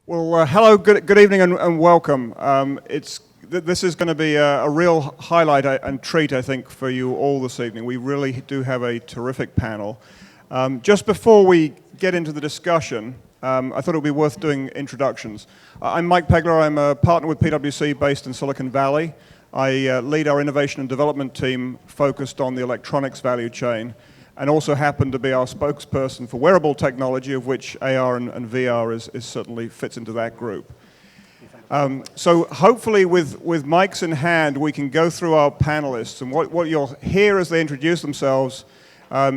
Well, hello, good evening, and welcome. This is going to be a real highlight and treat, I think, for you all this evening. We really do have a terrific panel. Just before we get into the discussion, I thought it would be worth doing introductions. I'm Mike Pegler. I'm a partner with PwC based in Silicon Valley. I lead our innovation and development team focused on the electronics value chain, and also happen to be our spokesperson for wearable technology, of which AR and VR is certainly fits into that group. So hopefully with mics in hand, we can go through our panelists, and what you'll hear as they introduce themselves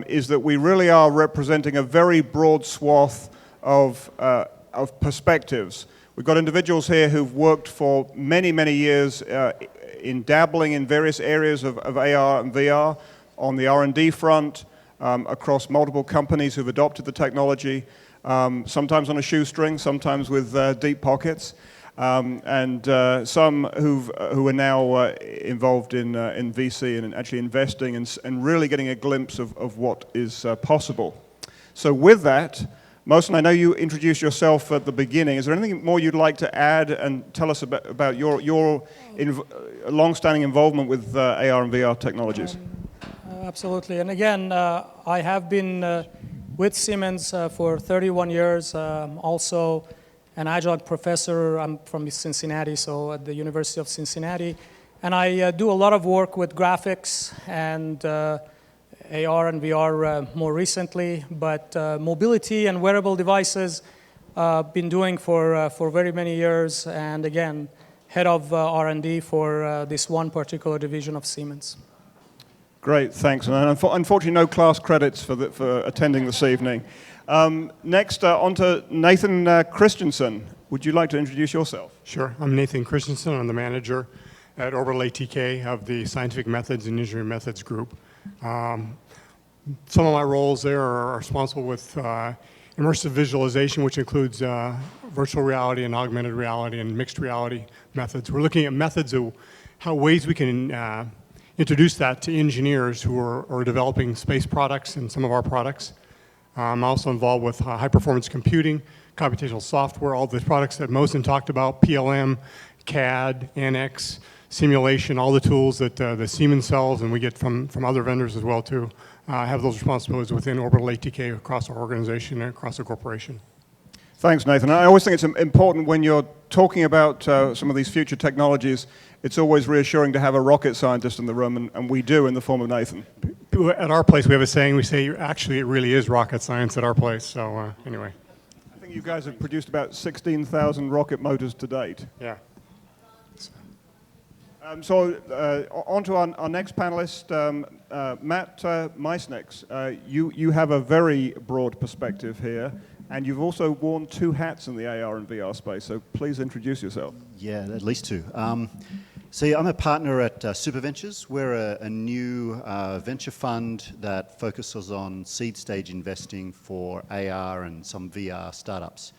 is that we really are representing a very broad swath of perspectives. We've got individuals here who've worked for many, many years in dabbling in various areas of AR and VR on the R&D front, across multiple companies who've adopted the technology, sometimes on a shoestring, sometimes with deep pockets, and some who are now involved in VC and actually investing and really getting a glimpse of what is possible. So with that, Mohsen, I know you introduced yourself at the beginning. Is there anything more you'd like to add and tell us about your long-standing involvement with AR and VR technologies? Absolutely. And again, I have been with Siemens for 31 years, also an adjunct professor. I'm from Cincinnati, so at the University of Cincinnati. And I do a lot of work with graphics and AR and VR more recently, but mobility and wearable devices been doing for very many years, and again, head of R&D for this one particular division of Siemens. Great, thanks. And unfortunately, no class credits for attending this evening. Next, on to Nathan Christensen. Would you like to introduce yourself? Sure. I'm Nathan Christensen. I'm the manager at Orbital ATK of the Scientific Methods and Engineering Methods group. Some of my roles there are responsible with immersive visualization, which includes virtual reality and augmented reality and mixed reality methods. We're looking at methods of ways we can introduce that to engineers who are developing space products and some of our products. I'm also involved with high-performance computing, computational software, all the products that Mohsen talked about, PLM, CAD, NX, simulation, all the tools that the Siemens sells, and we get from other vendors as well too. Have those responsibilities within Orbital ATK across our organization and across the corporation. Thanks, Nathan. I always think it's important when you're talking about some of these future technologies, it's always reassuring to have a rocket scientist in the room, and we do in the form of Nathan. At our place, we have a saying, we say, actually, it really is rocket science at our place, so anyway. I think you guys have produced about 16,000 rocket motors to date. Yeah. So on to our next panelist, Matt Meisnix. You have a very broad perspective here, and you've also worn two hats in the AR and VR space, so please introduce yourself. Yeah, at least two. So I'm a partner at SuperVentures. We're a new venture fund that focuses on seed stage investing for AR and some VR startups.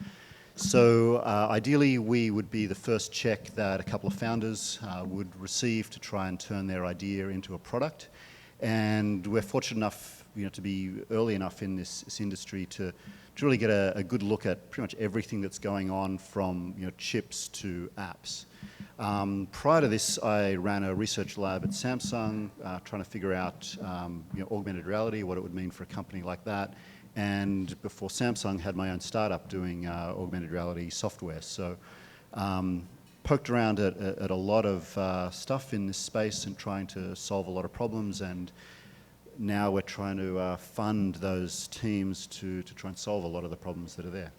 So ideally, we would be the first check that a couple of founders would receive to try and turn their idea into a product. And we're fortunate enough, to be early enough in this industry to really get a good look at pretty much everything that's going on from chips to apps. Prior to this, I ran a research lab at Samsung, trying to figure out augmented reality, what it would mean for a company like that. And before Samsung, had my own startup doing augmented reality software. So poked around at a lot of stuff in this space and trying to solve a lot of problems, and now we're trying to fund those teams to try and solve a lot of the problems that are there.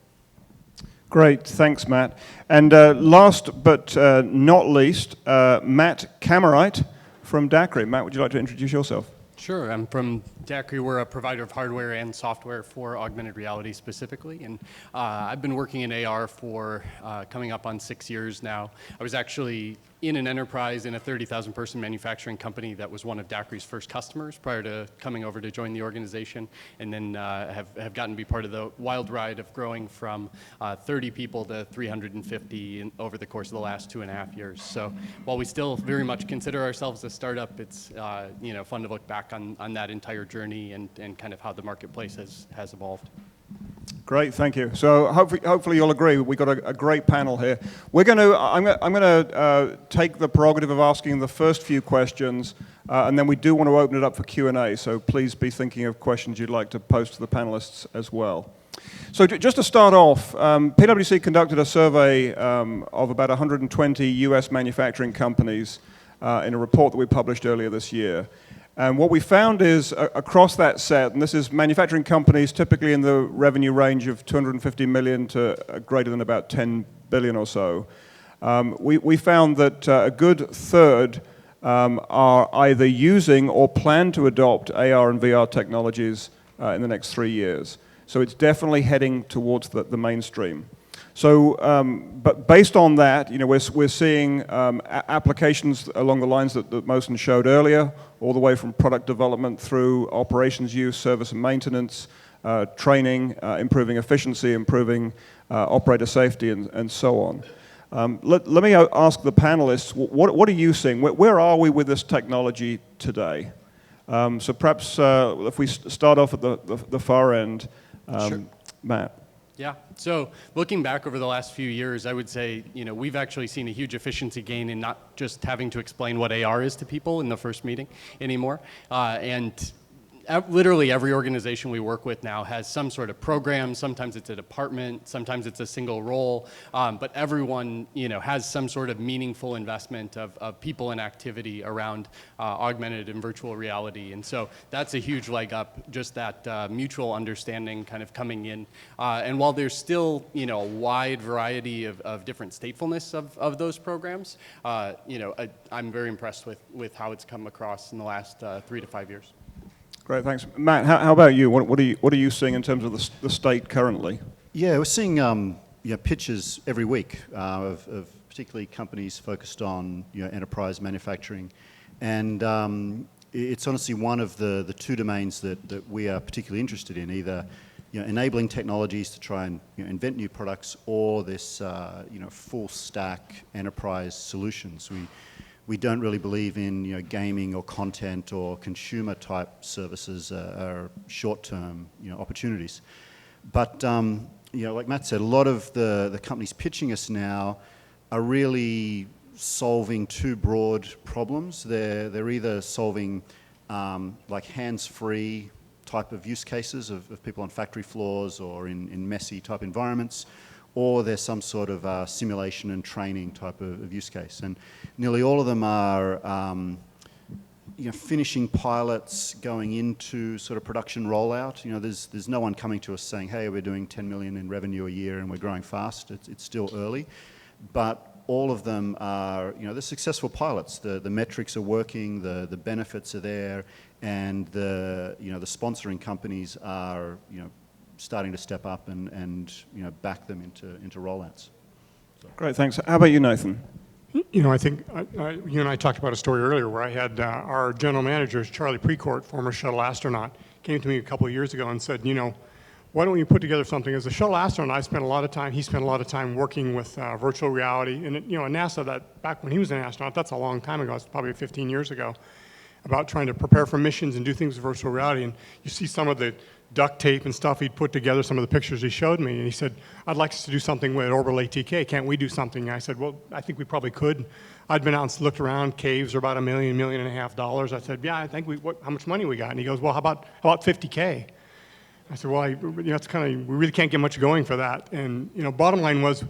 Great, thanks, Matt. And last but not least, Matt Camerite from Dacry. Matt, would you like to introduce yourself? Sure, I'm from Dacry. We're a provider of hardware and software for augmented reality specifically, and I've been working in AR for coming up on 6 years now. I was actually in an enterprise in a 30,000 person manufacturing company that was one of Dacry's first customers prior to coming over to join the organization, and then have gotten to be part of the wild ride of growing from 30 people to 350 over the course of the last 2.5 years. So while we still very much consider ourselves a startup, it's fun to look back on that entire journey and kind of how the marketplace has evolved. Great, thank you. So hopefully you'll agree we've got a great panel here. I'm going to take the prerogative of asking the first few questions, and then we do want to open it up for Q&A. So please be thinking of questions you'd like to pose to the panelists as well. So just to start off, PwC conducted a survey of about 120 US manufacturing companies in a report that we published earlier this year. And what we found is across that set, and this is manufacturing companies typically in the revenue range of 250 million to greater than about 10 billion or so, we found that a good third are either using or plan to adopt AR and VR technologies in the next 3 years. So it's definitely heading towards the mainstream. So, but based on that, we're seeing applications along the lines that Mohsen showed earlier, all the way from product development through operations use, service and maintenance, training, improving efficiency, improving operator safety, and so on. Let me ask the panelists, what are you seeing? Where are we with this technology today? So perhaps if we start off at the far end, Sure. Matt. Yeah, so looking back over the last few years, I would say, we've actually seen a huge efficiency gain in not just having to explain what AR is to people in the first meeting anymore. And literally every organization we work with now has some sort of program. Sometimes it's a department, sometimes it's a single role, but everyone has some sort of meaningful investment of people and activity around augmented and virtual reality. And so that's a huge leg up, just that mutual understanding kind of coming in. And while there's still a wide variety of different statefulness of those programs, I'm very impressed with how it's come across in the last 3 to 5 years. Great, thanks. Matt, how about you? What are you seeing in terms of the state currently? Yeah, we're seeing pitches every week of particularly companies focused on enterprise manufacturing, and it's honestly one of the two domains that we are particularly interested in, either enabling technologies to try and invent new products, or this full stack enterprise solutions. We don't really believe in gaming or content or consumer type services are short-term opportunities. But like Matt said, a lot of the companies pitching us now are really solving two broad problems. They're either solving like hands-free type of use cases of people on factory floors or in messy type environments, or there's some sort of simulation and training type of use case. And nearly all of them are finishing pilots, going into sort of production rollout. There's no one coming to us saying, hey, we're doing 10 million in revenue a year and we're growing fast. It's still early. But all of them are, they're successful pilots. The metrics are working, the benefits are there, and the sponsoring companies are, starting to step up and back them into rollouts. So. Great, thanks. How about you, Nathan? I think you and I talked about a story earlier where I had our general manager, Charlie Precourt, former shuttle astronaut, came to me a couple of years ago and said, why don't we put together something? As a shuttle astronaut, he spent a lot of time working with virtual reality. And at NASA, that back when he was an astronaut, that's a long time ago, it's probably 15 years ago, about trying to prepare for missions and do things with virtual reality. And you see some of the duct tape and stuff he'd put together, some of the pictures he showed me, and he said, I'd like us to do something with Orbital ATK. Can't we do something? And I said, well, I think we probably could. I'd been out and looked around. Caves are about $1 million, $1.5 million. I said, yeah, I think how much money we got? And he goes, well, how about $50K? I said, well, it's we really can't get much going for that. And bottom line was,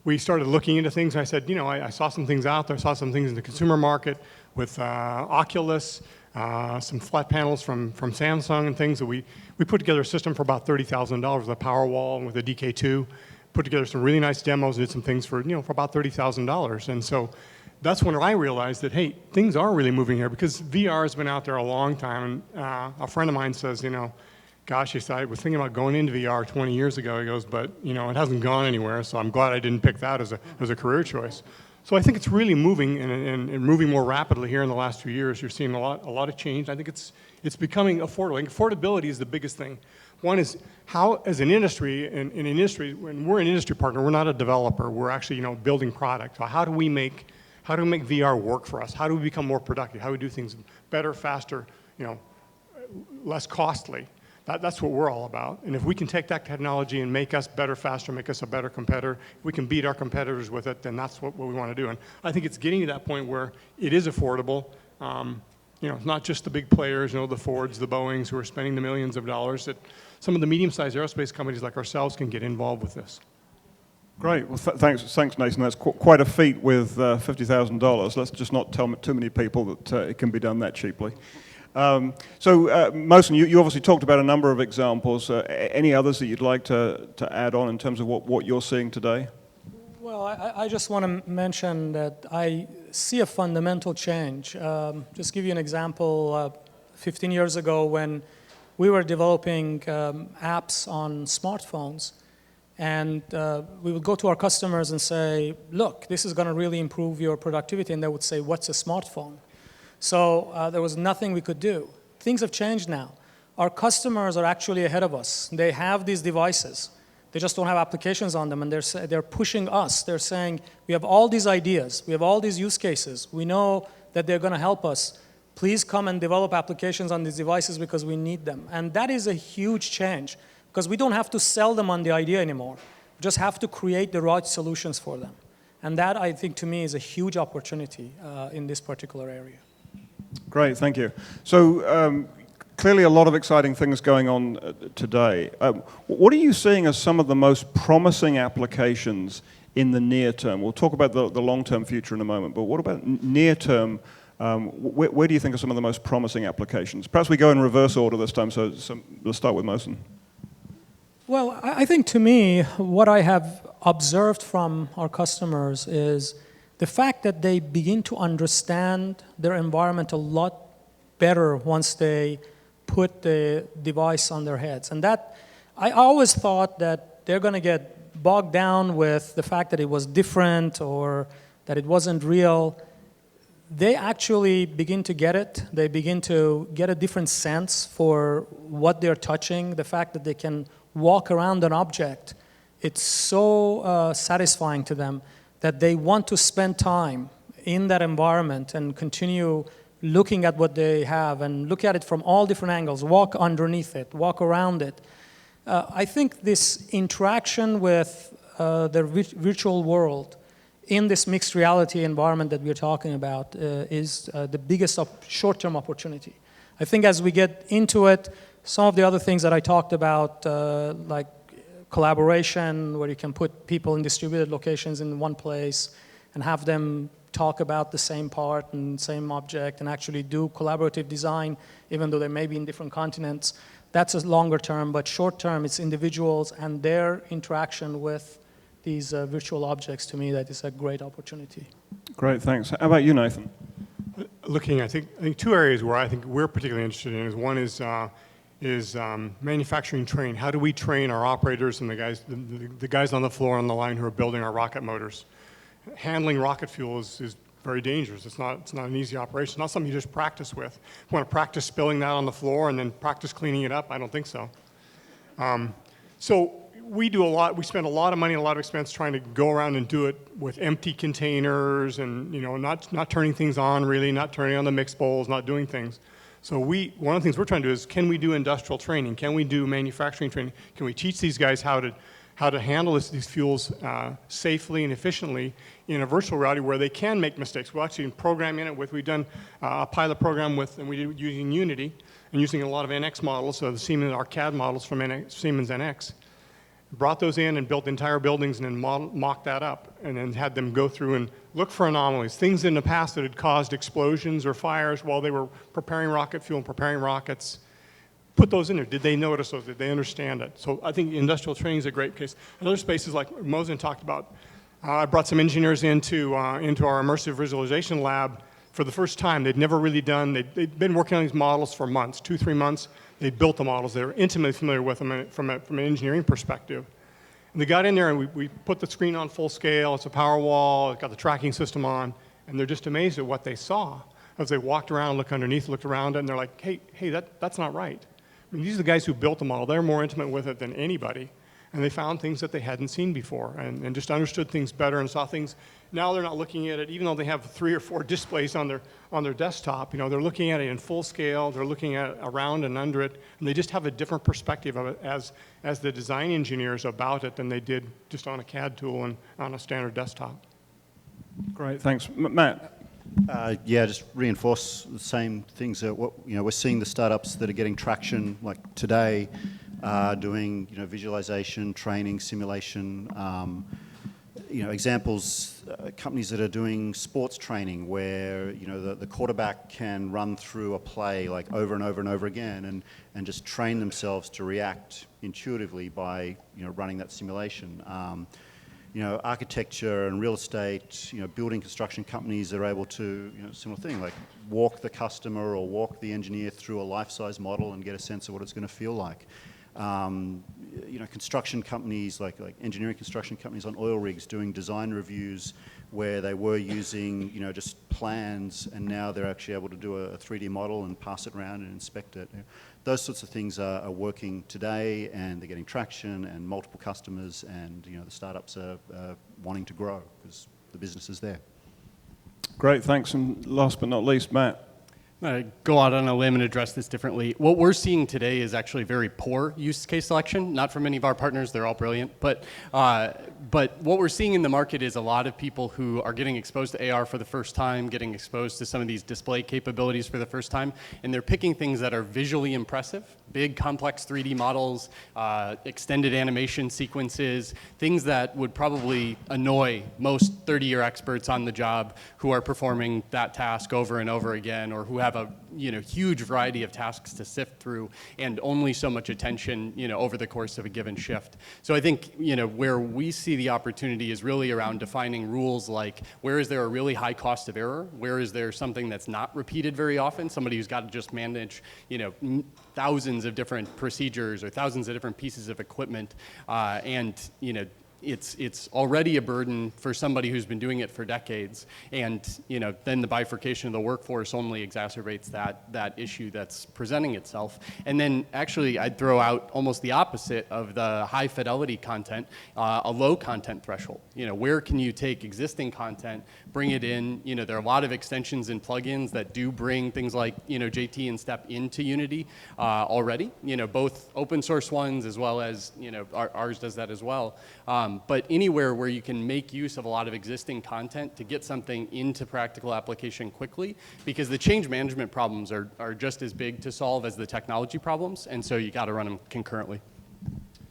we started looking into things. And I said, I saw some things out there. I saw some things in the consumer market with Oculus, some flat panels from Samsung and things that we put together a system for about $30,000 with a Powerwall and with a DK2. Put together some really nice demos and did some things for for about $30,000. And so that's when I realized that, hey, things are really moving here, because VR has been out there a long time. And a friend of mine says, gosh, he said, I was thinking about going into VR 20 years ago. He goes, but it hasn't gone anywhere. So I'm glad I didn't pick that as a career choice. So I think it's really moving and moving more rapidly here in the last few years. You're seeing a lot of change. I think it's becoming affordable. Affordability is the biggest thing. One is how, as an industry, when we're an industry partner, we're not a developer. We're actually building product. So how do we make VR work for us? How do we become more productive? How do we do things better, faster, less costly? That's what we're all about. And if we can take that technology and make us better, faster, make us a better competitor, if we can beat our competitors with it, then that's what we want to do. And I think it's getting to that point where it is affordable. It's not just the big players, the Fords, the Boeings who are spending the millions of dollars. That some of the medium-sized aerospace companies like ourselves can get involved with this. Great. Well, thanks, Nathan. That's quite a feat with $50,000. Let's just not tell too many people that it can be done that cheaply. Mohsen, you obviously talked about a number of examples. Any others that you'd like to add on in terms of what you're seeing today? Well, I just want to mention that I see a fundamental change. Just give you an example. 15 years ago when we were developing apps on smartphones, and we would go to our customers and say, look, this is going to really improve your productivity, and they would say, what's a smartphone? So there was nothing we could do. Things have changed now. Our customers are actually ahead of us. They have these devices. They just don't have applications on them, and they're pushing us. They're saying, we have all these ideas. We have all these use cases. We know that they're going to help us. Please come and develop applications on these devices because we need them. And that is a huge change because we don't have to sell them on the idea anymore. We just have to create the right solutions for them. And that, I think, to me, is a huge opportunity in this particular area. Great, thank you. So clearly a lot of exciting things going on today. What are you seeing as some of the most promising applications in the near term? We'll talk about the long-term future in a moment, but what about near term? Where do you think are some of the most promising applications? Perhaps we go in reverse order this time, so let's start with Mohsen. Well, I think to me, what I have observed from our customers is the fact that they begin to understand their environment a lot better once they put the device on their heads. And that, I always thought that they're going to get bogged down with the fact that it was different or that it wasn't real. They actually begin to get it. They begin to get a different sense for what they're touching, the fact that they can walk around an object. It's so satisfying to them that they want to spend time in that environment and continue looking at what they have and look at it from all different angles, walk underneath it, walk around it. I think this interaction with the virtual world in this mixed reality environment that we're talking about is the biggest short-term opportunity. I think as we get into it, some of the other things that I talked about, like collaboration, where you can put people in distributed locations in one place and have them talk about the same part and same object and actually do collaborative design, even though they may be in different continents. That's a longer term, but short term, it's individuals and their interaction with these virtual objects. To me, that is a great opportunity. Great, thanks. How about you, Nathan? Looking, I think two areas where I think we're particularly interested in is one is manufacturing training. How do we train our operators and the guys on the floor on the line who are building our rocket motors? Handling rocket fuel is very dangerous. It's not an easy operation. It's not something you just practice with. You want to practice spilling that on the floor and then practice cleaning it up? I don't think so. So we do a lot. We spend a lot of money, a lot of expense trying to go around and do it with empty containers and not turning things on really, not turning on the mix bowls, not doing things. So one of the things we're trying to do is, can we do industrial training? Can we do manufacturing training? Can we teach these guys how to handle these fuels safely and efficiently in a virtual reality where they can make mistakes? We'll actually program in it we've done a pilot program and we did using Unity and using a lot of NX models, so the Siemens CAD models from Siemens NX. Brought those in and built entire buildings and then mocked that up and then had them go through and look for anomalies, things in the past that had caused explosions or fires while they were preparing rocket fuel and preparing rockets. Put those in there. Did they notice those? Did they understand it? So I think industrial training is a great case. In other spaces like Mohsen talked about, I brought some engineers into our immersive visualization lab for the first time. They'd never really done, they'd been working on these models for months, 2-3 months. They built the models. They were intimately familiar with them from an engineering perspective. And they got in there and we put the screen on full scale. It's a power wall. It's got the tracking system on. And they're just amazed at what they saw as they walked around, looked underneath, looked around it, and they're like, hey, that's not right. I mean, these are the guys who built the model. They're more intimate with it than anybody. and they found things that they hadn't seen before, and just understood things better and saw things. Now they're not looking at it, even though they have 3 or 4 displays on their desktop. You know, they're looking at it in full scale. They're looking at it around and under it, and they just have a different perspective of it as the design engineers about it than they did just on a CAD tool and on a standard desktop. Great, thanks. Matt? Yeah, just reinforce the same things. We're seeing the startups that are getting traction, like today, doing visualization, training, simulation. Examples, companies that are doing sports training where the quarterback can run through a play like over and over and over again and just train themselves to react intuitively by running that simulation. Architecture and real estate, building construction companies are able to, similar thing, like walk the customer or walk the engineer through a life-size model and get a sense of what it's going to feel like. Construction companies, like engineering construction companies on oil rigs doing design reviews where they were using, just plans, and now they're actually able to do a 3D model and pass it around and inspect it. Those sorts of things are working today, and they're getting traction and multiple customers, and the startups are wanting to grow because the business is there. Great, thanks. And last but not least, Matt. I'm going to go out on a limb and address this differently. What we're seeing today is actually very poor use case selection. Not from any of our partners, they're all brilliant. But what we're seeing in the market is a lot of people who are getting exposed to AR for the first time, getting exposed to some of these display capabilities for the first time, and they're picking things that are visually impressive, big complex 3D models, extended animation sequences, things that would probably annoy most 30-year experts on the job who are performing that task over and over again, or who have a huge variety of tasks to sift through and only so much attention over the course of a given shift. So I think where we see the opportunity is really around defining rules like where is there a really high cost of error, where is there something that's not repeated very often, somebody who's got to just manage thousands of different procedures or thousands of different pieces of equipment, and it's already a burden for somebody who's been doing it for decades, and then the bifurcation of the workforce only exacerbates that issue that's presenting itself. And then actually I'd throw out almost the opposite of the high fidelity content, a low content threshold. Where can you take existing content, bring it in? There are a lot of extensions and plugins that do bring things like JT and Step into Unity already. Both open source ones as well as ours does that as well. But anywhere where you can make use of a lot of existing content to get something into practical application quickly, because the change management problems are just as big to solve as the technology problems, and so you got to run them concurrently.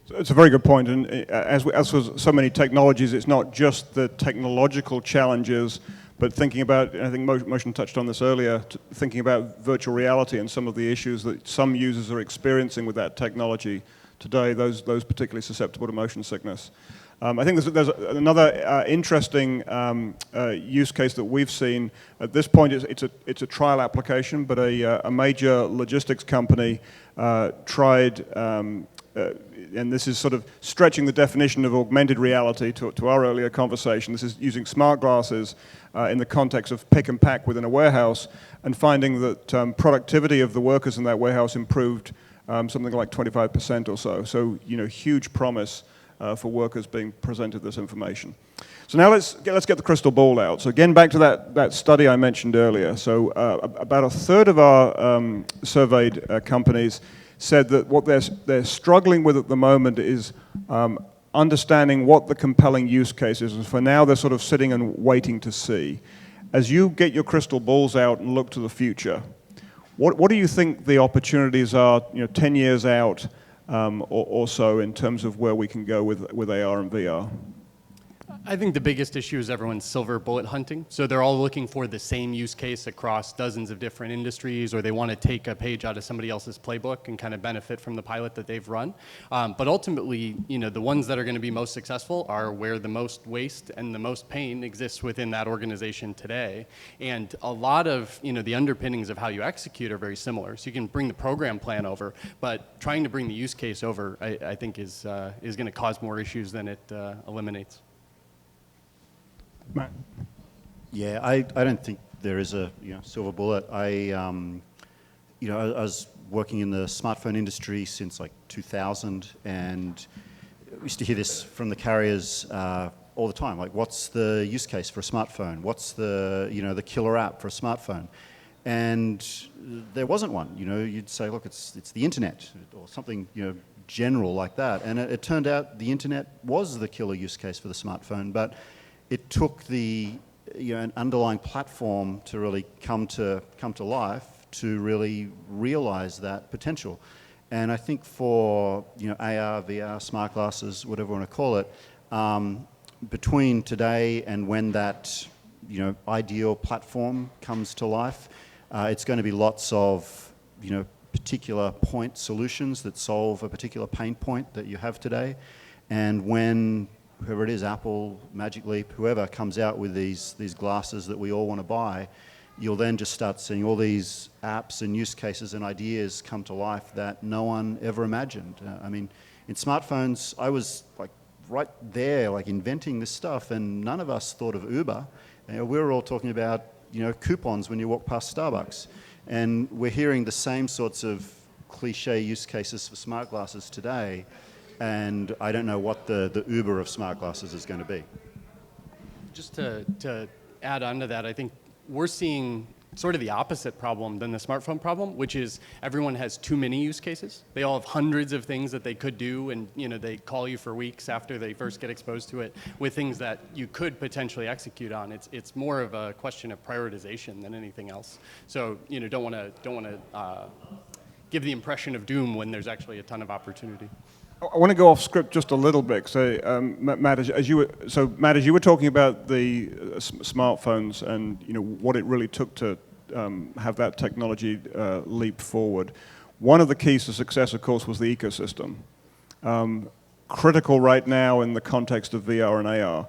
So it's a very good point, and as with so many technologies, it's not just the technological challenges, but thinking about, and I think Motion touched on this earlier, thinking about virtual reality and some of the issues that some users are experiencing with that technology today, those particularly susceptible to motion sickness. I think there's another interesting use case that we've seen. At this point, it's a trial application, but a major logistics company tried, and this is sort of stretching the definition of augmented reality to our earlier conversation. This is using smart glasses in the context of pick and pack within a warehouse, and finding that productivity of the workers in that warehouse improved something like 25% or so. So, huge promise for workers being presented this information. So now let's get the crystal ball out. So again, back to that study I mentioned earlier. So about a third of our surveyed companies said that what they're struggling with at the moment is understanding what the compelling use case is. And for now, they're sort of sitting and waiting to see. As you get your crystal balls out and look to the future, what do you think the opportunities are 10 years out or so in terms of where we can go with AR and VR? I think the biggest issue is everyone's silver bullet hunting. So they're all looking for the same use case across dozens of different industries, or they want to take a page out of somebody else's playbook and kind of benefit from the pilot that they've run. But ultimately, the ones that are going to be most successful are where the most waste and the most pain exists within that organization today. And a lot of the underpinnings of how you execute are very similar. So you can bring the program plan over, but trying to bring the use case over, I think, is going to cause more issues than it eliminates. Matt? Yeah, I don't think there is a silver bullet. I was working in the smartphone industry since like 2000, and we used to hear this from the carriers all the time, like what's the use case for a smartphone? What's the, the killer app for a smartphone? And there wasn't one. You'd say, look, it's the internet or something, general like that. And it turned out the internet was the killer use case for the smartphone, but it took an underlying platform to really come to life to really realize that potential. And I think for AR, VR, smart glasses, whatever you want to call it, between today and when that ideal platform comes to life, it's going to be lots of particular point solutions that solve a particular pain point that you have today. And when whoever it is, Apple, Magic Leap, whoever comes out with these glasses that we all want to buy, you'll then just start seeing all these apps and use cases and ideas come to life that no one ever imagined. I mean, in smartphones, I was like right there, like inventing this stuff, and none of us thought of Uber. We were all talking about coupons when you walk past Starbucks. And we're hearing the same sorts of cliche use cases for smart glasses today, and I don't know what the Uber of smart glasses is going to be. Just to add on to that, I think we're seeing sort of the opposite problem than the smartphone problem, which is everyone has too many use cases. They all have hundreds of things that they could do, and they call you for weeks after they first get exposed to it with things that you could potentially execute on. It's more of a question of prioritization than anything else. So don't want to give the impression of doom when there's actually a ton of opportunity. I want to go off script just a little bit. So, Matt, as you were talking about the smartphones and what it really took to have that technology leap forward. One of the keys to success, of course, was the ecosystem. Critical right now in the context of VR and AR.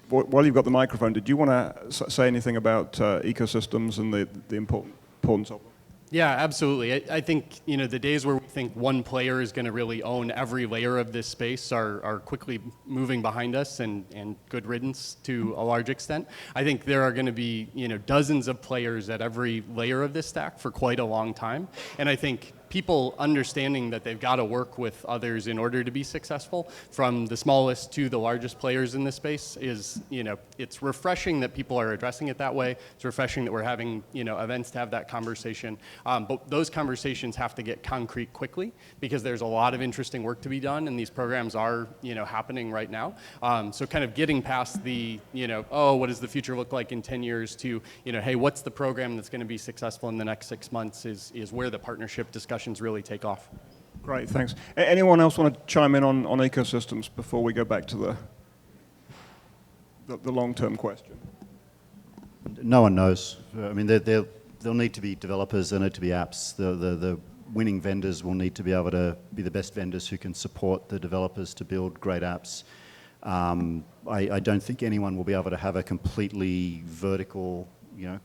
While you've got the microphone, did you want to say anything about ecosystems and the importance of them? Yeah, absolutely. I think the days where we think one player is going to really own every layer of this space are quickly moving behind us, and good riddance to a large extent. I think there are going to be dozens of players at every layer of this stack for quite a long time, and I think people understanding that they've got to work with others in order to be successful, from the smallest to the largest players in this space, is, it's refreshing that people are addressing it that way. It's refreshing that we're having, events to have that conversation. But those conversations have to get concrete quickly, because there's a lot of interesting work to be done, and these programs are, happening right now. So kind of getting past the, what does the future look like in 10 years to, hey, what's the program that's going to be successful in the next 6 months is where the partnership discussions really take off. Great, thanks. Anyone else want to chime in on ecosystems before we go back to the long-term question? No one knows. I mean, there'll need to be developers, there'll need to be apps. The winning vendors will need to be able to be the best vendors who can support the developers to build great apps. I don't think anyone will be able to have a completely vertical,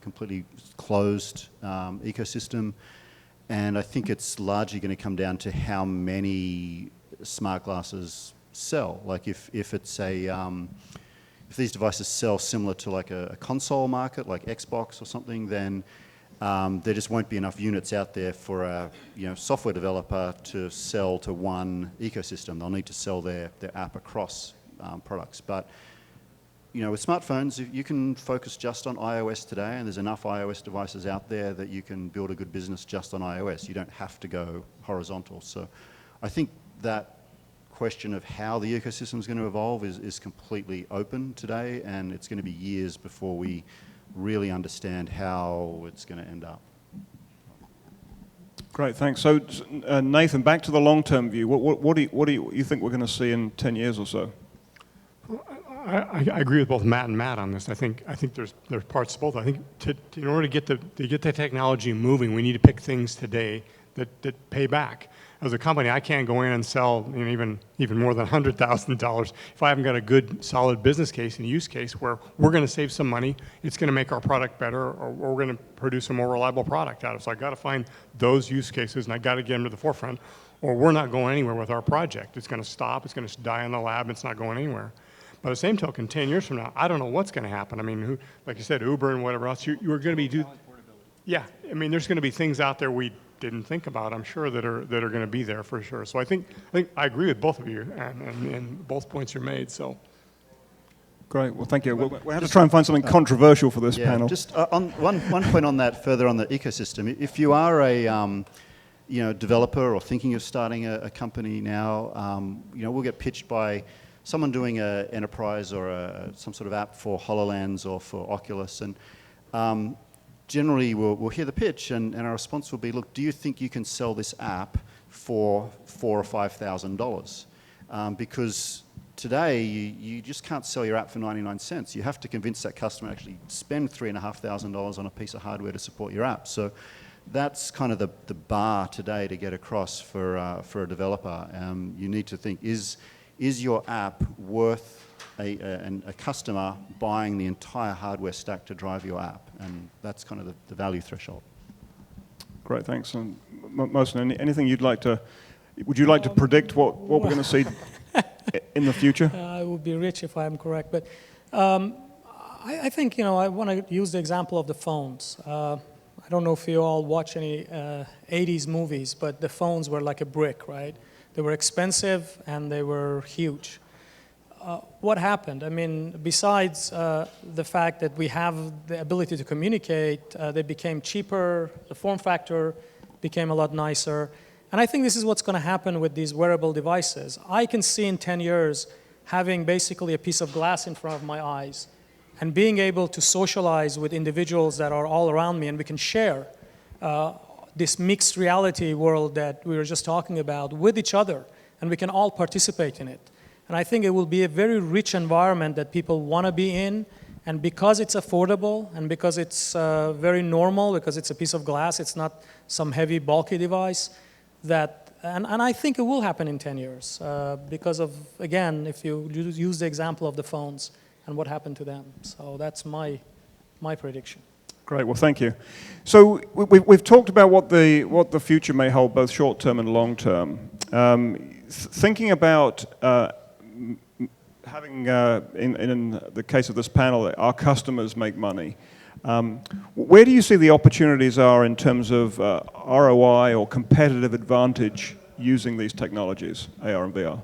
completely closed ecosystem. And I think it's largely going to come down to how many smart glasses sell. Like if it's if these devices sell similar to like a console market, like Xbox or something, then there just won't be enough units out there for a software developer to sell to one ecosystem. They'll need to sell their app across products. But with smartphones, you can focus just on iOS today, and there's enough iOS devices out there that you can build a good business just on iOS. You don't have to go horizontal. So I think that question of how the ecosystem is going to evolve is completely open today, and it's going to be years before we really understand how it's going to end up. Great, thanks. So, Nathan, back to the long-term view. What do you think we're going to see in 10 years or so? I agree with both Matt and Matt on this. I think there's parts of both. I think in order to get the technology moving, we need to pick things today that pay back. As a company, I can't go in and sell even more than $100,000 if I haven't got a good, solid business case and use case where we're going to save some money, it's going to make our product better, or we're going to produce a more reliable product out of it. So I got to find those use cases, and I got to get them to the forefront, or we're not going anywhere with our project. It's going to stop. It's going to die in the lab. It's not going anywhere. By the same token, 10 years from now, I don't know what's going to happen. I mean, like you said, Uber and whatever else, you're going to be yeah. I mean, there's going to be things out there we didn't think about, I'm sure, that are going to be there for sure. So I think I agree with both of you and both points you're made. So. Great. Well, thank you. We have to try and find something controversial for this panel. Just on one point on that, further on the ecosystem. If you are a developer or thinking of starting a company now, we'll get pitched by someone doing an enterprise or some sort of app for HoloLens or for Oculus, and generally we'll hear the pitch, and our response will be, look, do you think you can sell this app for $4,000 or $5,000? Because today, you just can't sell your app for 99 cents. You have to convince that customer to actually spend $3,500 on a piece of hardware to support your app. So that's kind of the bar today to get across for a developer. You need to think, is your app worth a customer buying the entire hardware stack to drive your app? And that's kind of the value threshold. Great, thanks. And Mohsen, anything would you like to predict what we're going to see in the future? I would be rich if I'm correct, but I think, I want to use the example of the phones. I don't know if you all watch any 80s movies, but the phones were like a brick, right? They were expensive and they were huge. What happened? I mean, besides the fact that we have the ability to communicate, they became cheaper, the form factor became a lot nicer. And I think this is what's going to happen with these wearable devices. I can see in 10 years having basically a piece of glass in front of my eyes and being able to socialize with individuals that are all around me, and we can share this mixed reality world that we were just talking about with each other, and we can all participate in it. And I think it will be a very rich environment that people want to be in, and because it's affordable and because it's very normal, because it's a piece of glass, it's not some heavy, bulky device, and I think it will happen in 10 years because of, again, if you use the example of the phones and what happened to them. So that's my prediction. Great, well, thank you. So we've talked about what the future may hold, both short-term and long-term. Thinking about having, in the case of this panel, our customers make money. Where do you see the opportunities are in terms of ROI or competitive advantage using these technologies, AR and VR?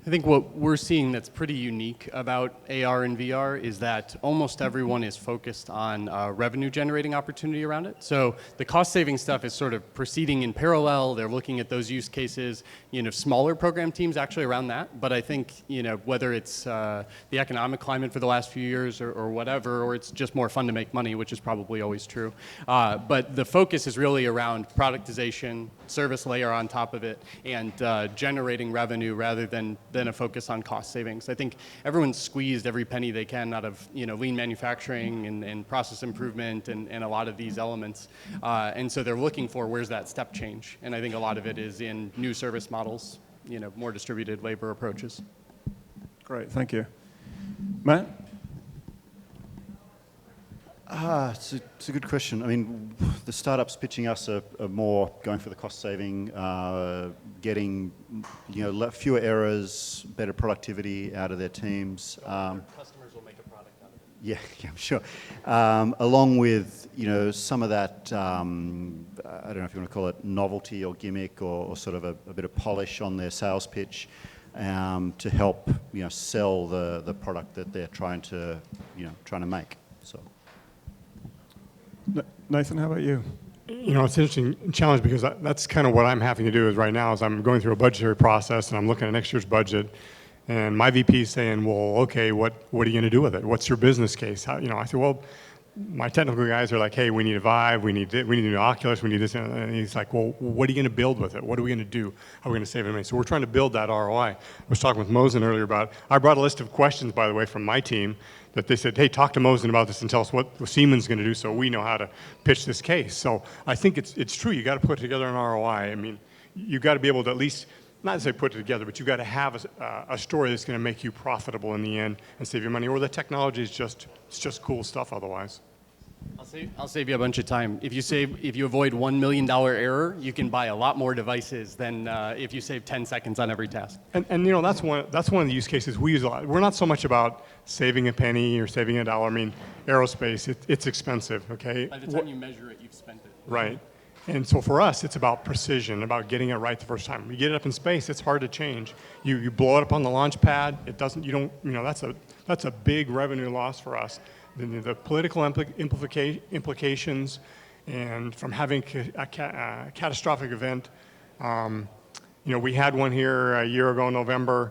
I think what we're seeing that's pretty unique about AR and VR is that almost everyone is focused on revenue generating opportunity around it. So the cost saving stuff is sort of proceeding in parallel. They're looking at those use cases, smaller program teams actually around that. But I think, whether it's the economic climate for the last few years or whatever, or it's just more fun to make money, which is probably always true. But the focus is really around productization, service layer on top of it, and generating revenue rather than a focus on cost savings. I think everyone's squeezed every penny they can out of lean manufacturing and process improvement and a lot of these elements. And so they're looking for where's that step change. And I think a lot of it is in new service models, more distributed labor approaches. Great, thank you. Matt? It's a good question. I mean, the startups pitching us are more going for the cost saving, getting fewer errors, better productivity out of their teams. Customers will make a product out of it. Yeah, I'm sure. Along with some of that, I don't know if you want to call it novelty or gimmick or sort of a bit of polish on their sales pitch. To help sell the product that they're trying to make. So. Nathan, how about you? It's an interesting challenge because that's kind of what I'm having to do is right now is I'm going through a budgetary process and I'm looking at next year's budget, and my VP is saying, well, okay, what are you going to do with it? What's your business case? I said, well, my technical guys are like, hey, we need a Vive, we need an Oculus, we need this, and he's like, well, what are you going to build with it? What are we going to do? How are we going to save money? So we're trying to build that ROI. I was talking with Mohsen earlier I brought a list of questions, by the way, from my team that they said, hey, talk to Mohsen about this and tell us what Siemens is going to do so we know how to pitch this case. So I think it's true. You got to put together an ROI. I mean, you got to be able to at least, not necessarily put it together, but you got to have a story that's going to make you profitable in the end and save your money, or the technology is just cool stuff otherwise. I'll save you a bunch of time. If you avoid $1 million error, you can buy a lot more devices than if you save 10 seconds on every task. And that's one of the use cases we use a lot. We're not so much about saving a penny or saving $1. I mean, aerospace, it's expensive, okay? By the time you measure it, you've spent it. Right. And so for us, it's about precision, about getting it right the first time. You get it up in space, it's hard to change. You blow it up on the launch pad, it doesn't, you don't, you know, that's a big revenue loss for us. The political implications, and from having a catastrophic event, you know, we had one here a year ago in November,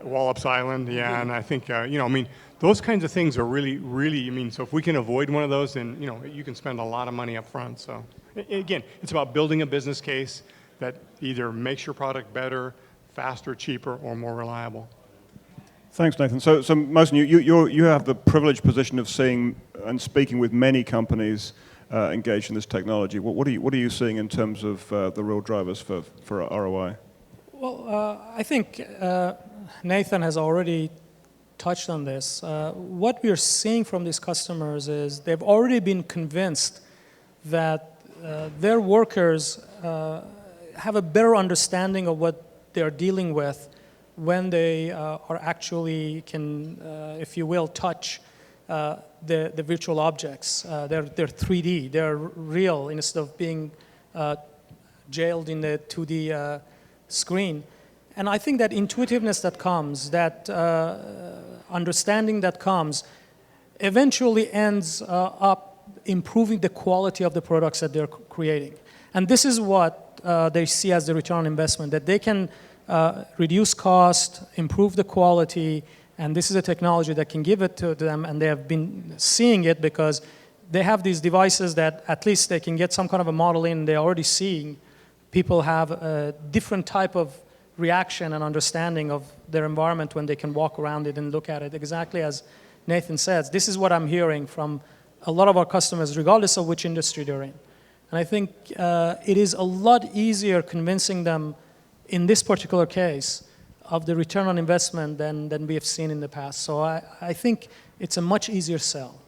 Wallops Island, yeah, and I think, you know, I mean, those kinds of things are really, really, I mean, so if we can avoid one of those, then, you know, you can spend a lot of money up front. So, again, it's about building a business case that either makes your product better, faster, cheaper, or more reliable. Thanks, Nathan. So Mohsen, you have the privileged position of seeing and speaking with many companies engaged in this technology. What are you seeing in terms of the real drivers for ROI? Well, I think Nathan has already touched on this. What we are seeing from these customers is they've already been convinced that their workers have a better understanding of what they're dealing with when they are actually can, if you will, touch the virtual objects. They're 3D, they're real instead of being jailed in the 2D screen. And I think that intuitiveness that comes, that understanding that comes, eventually ends up improving the quality of the products that they're creating. And this is what they see as the return on investment, that they can reduce cost, improve the quality, and this is a technology that can give it to them, and they have been seeing it because they have these devices that at least they can get some kind of a model in. They're already seeing people have a different type of reaction and understanding of their environment when they can walk around it and look at it. Exactly as Nathan says, this is what I'm hearing from a lot of our customers, regardless of which industry they're in. And I think it is a lot easier convincing them in this particular case of the return on investment than we have seen in the past. So I think it's a much easier sell,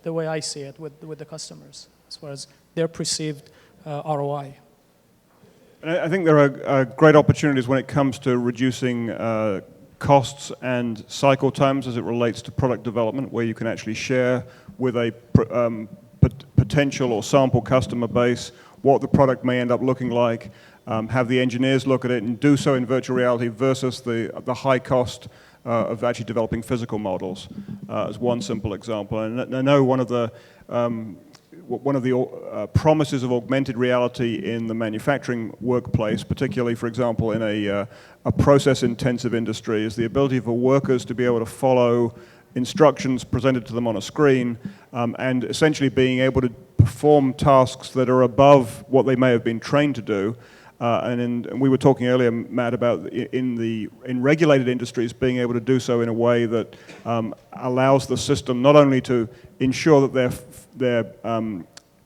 the way I see it with the customers, as far as their perceived ROI. And I think there are great opportunities when it comes to reducing costs and cycle times as it relates to product development, where you can actually share with a potential or sample customer base what the product may end up looking like, have the engineers look at it and do so in virtual reality versus the high cost of actually developing physical models as one simple example. And I know one of the promises of augmented reality in the manufacturing workplace, particularly, for example, in a process-intensive industry, is the ability for workers to be able to follow instructions presented to them on a screen and essentially being able to perform tasks that are above what they may have been trained to do. And we were talking earlier, Matt, about in regulated industries being able to do so in a way that allows the system not only to ensure that they're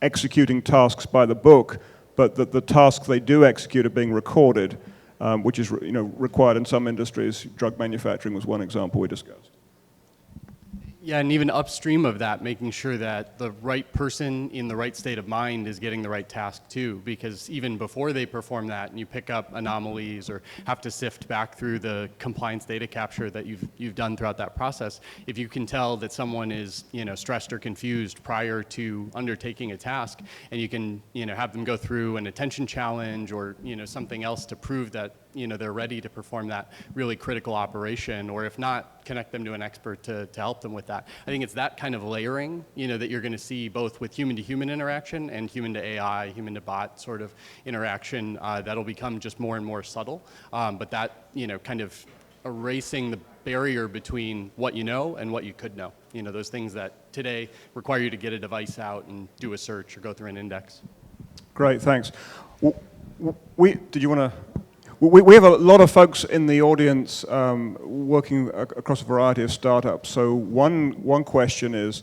executing tasks by the book, but that the tasks they do execute are being recorded, which is required in some industries. Drug manufacturing was one example we discussed. Yeah, and even upstream of that, making sure that the right person in the right state of mind is getting the right task too, because even before they perform that and you pick up anomalies or have to sift back through the compliance data capture that you've done throughout that process, if you can tell that someone is stressed or confused prior to undertaking a task, and you can have them go through an attention challenge or something else to prove that they're ready to perform that really critical operation, or if not, connect them to an expert to help them with that. I think it's that kind of layering, that you're going to see both with human-to-human interaction and human-to-AI, human-to-bot sort of interaction that'll become just more and more subtle. But that, kind of erasing the barrier between what you know and what you could know. Those things that today require you to get a device out and do a search or go through an index. Great, thanks. Did you want to? We have a lot of folks in the audience working across a variety of startups. So one question is,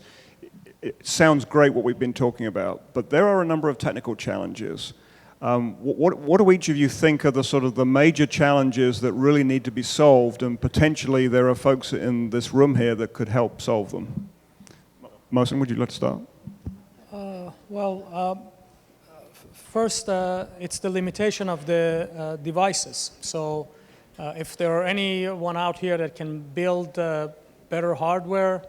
it sounds great what we've been talking about, but there are a number of technical challenges. What do each of you think are the major challenges that really need to be solved, and potentially there are folks in this room here that could help solve them? Mohsen, would you like to start? First, it's the limitation of the devices. So if there are anyone out here that can build better hardware,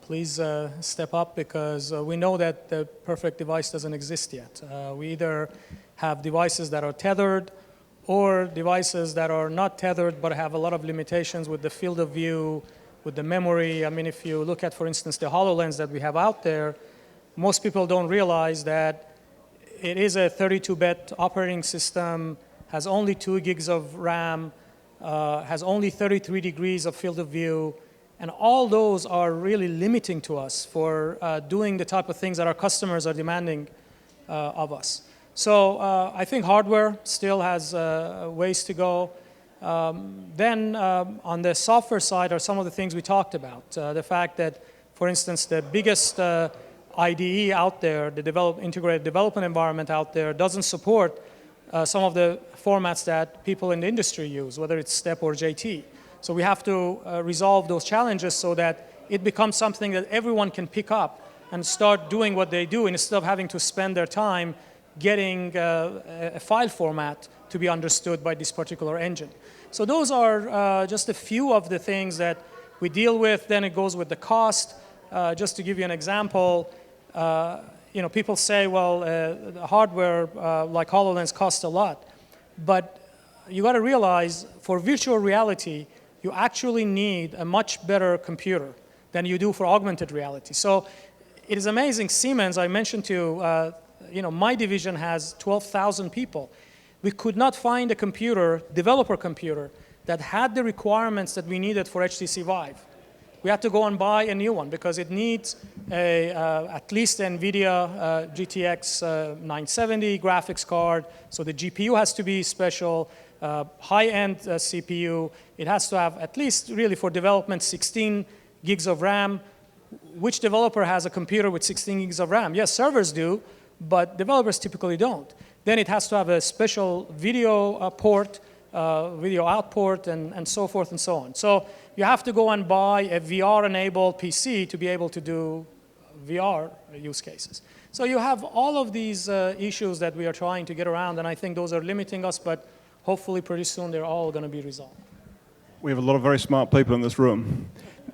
please step up, because we know that the perfect device doesn't exist yet. We either have devices that are tethered or devices that are not tethered but have a lot of limitations with the field of view, with the memory. I mean, if you look at, for instance, the HoloLens that we have out there, most people don't realize that it is a 32-bit operating system, has only 2 gigs of RAM, has only 33 degrees of field of view, and all those are really limiting to us for doing the type of things that our customers are demanding of us. So I think hardware still has ways to go. Then on the software side are some of the things we talked about. The fact that, for instance, the biggest IDE out there, the integrated development environment out there, doesn't support some of the formats that people in the industry use, whether it's STEP or JT. So we have to resolve those challenges so that it becomes something that everyone can pick up and start doing what they do instead of having to spend their time getting a file format to be understood by this particular engine. So those are just a few of the things that we deal with. Then it goes with the cost. Just to give you an example, people say, well, the hardware like HoloLens costs a lot. But you got to realize, for virtual reality, you actually need a much better computer than you do for augmented reality. So it is amazing. Siemens, I mentioned to you, my division has 12,000 people. We could not find a computer, developer computer, that had the requirements that we needed for HTC Vive. We had to go and buy a new one because it needs at least NVIDIA GTX 970 graphics card. So the GPU has to be special, high-end CPU. It has to have at least, really for development, 16 gigs of RAM. Which developer has a computer with 16 gigs of RAM? Yes, servers do, but developers typically don't. Then it has to have a special video port, video out port, and so forth and so on. So you have to go and buy a VR-enabled PC to be able to do VR use cases. So you have all of these issues that we are trying to get around, and I think those are limiting us, but hopefully pretty soon they're all going to be resolved. We have a lot of very smart people in this room.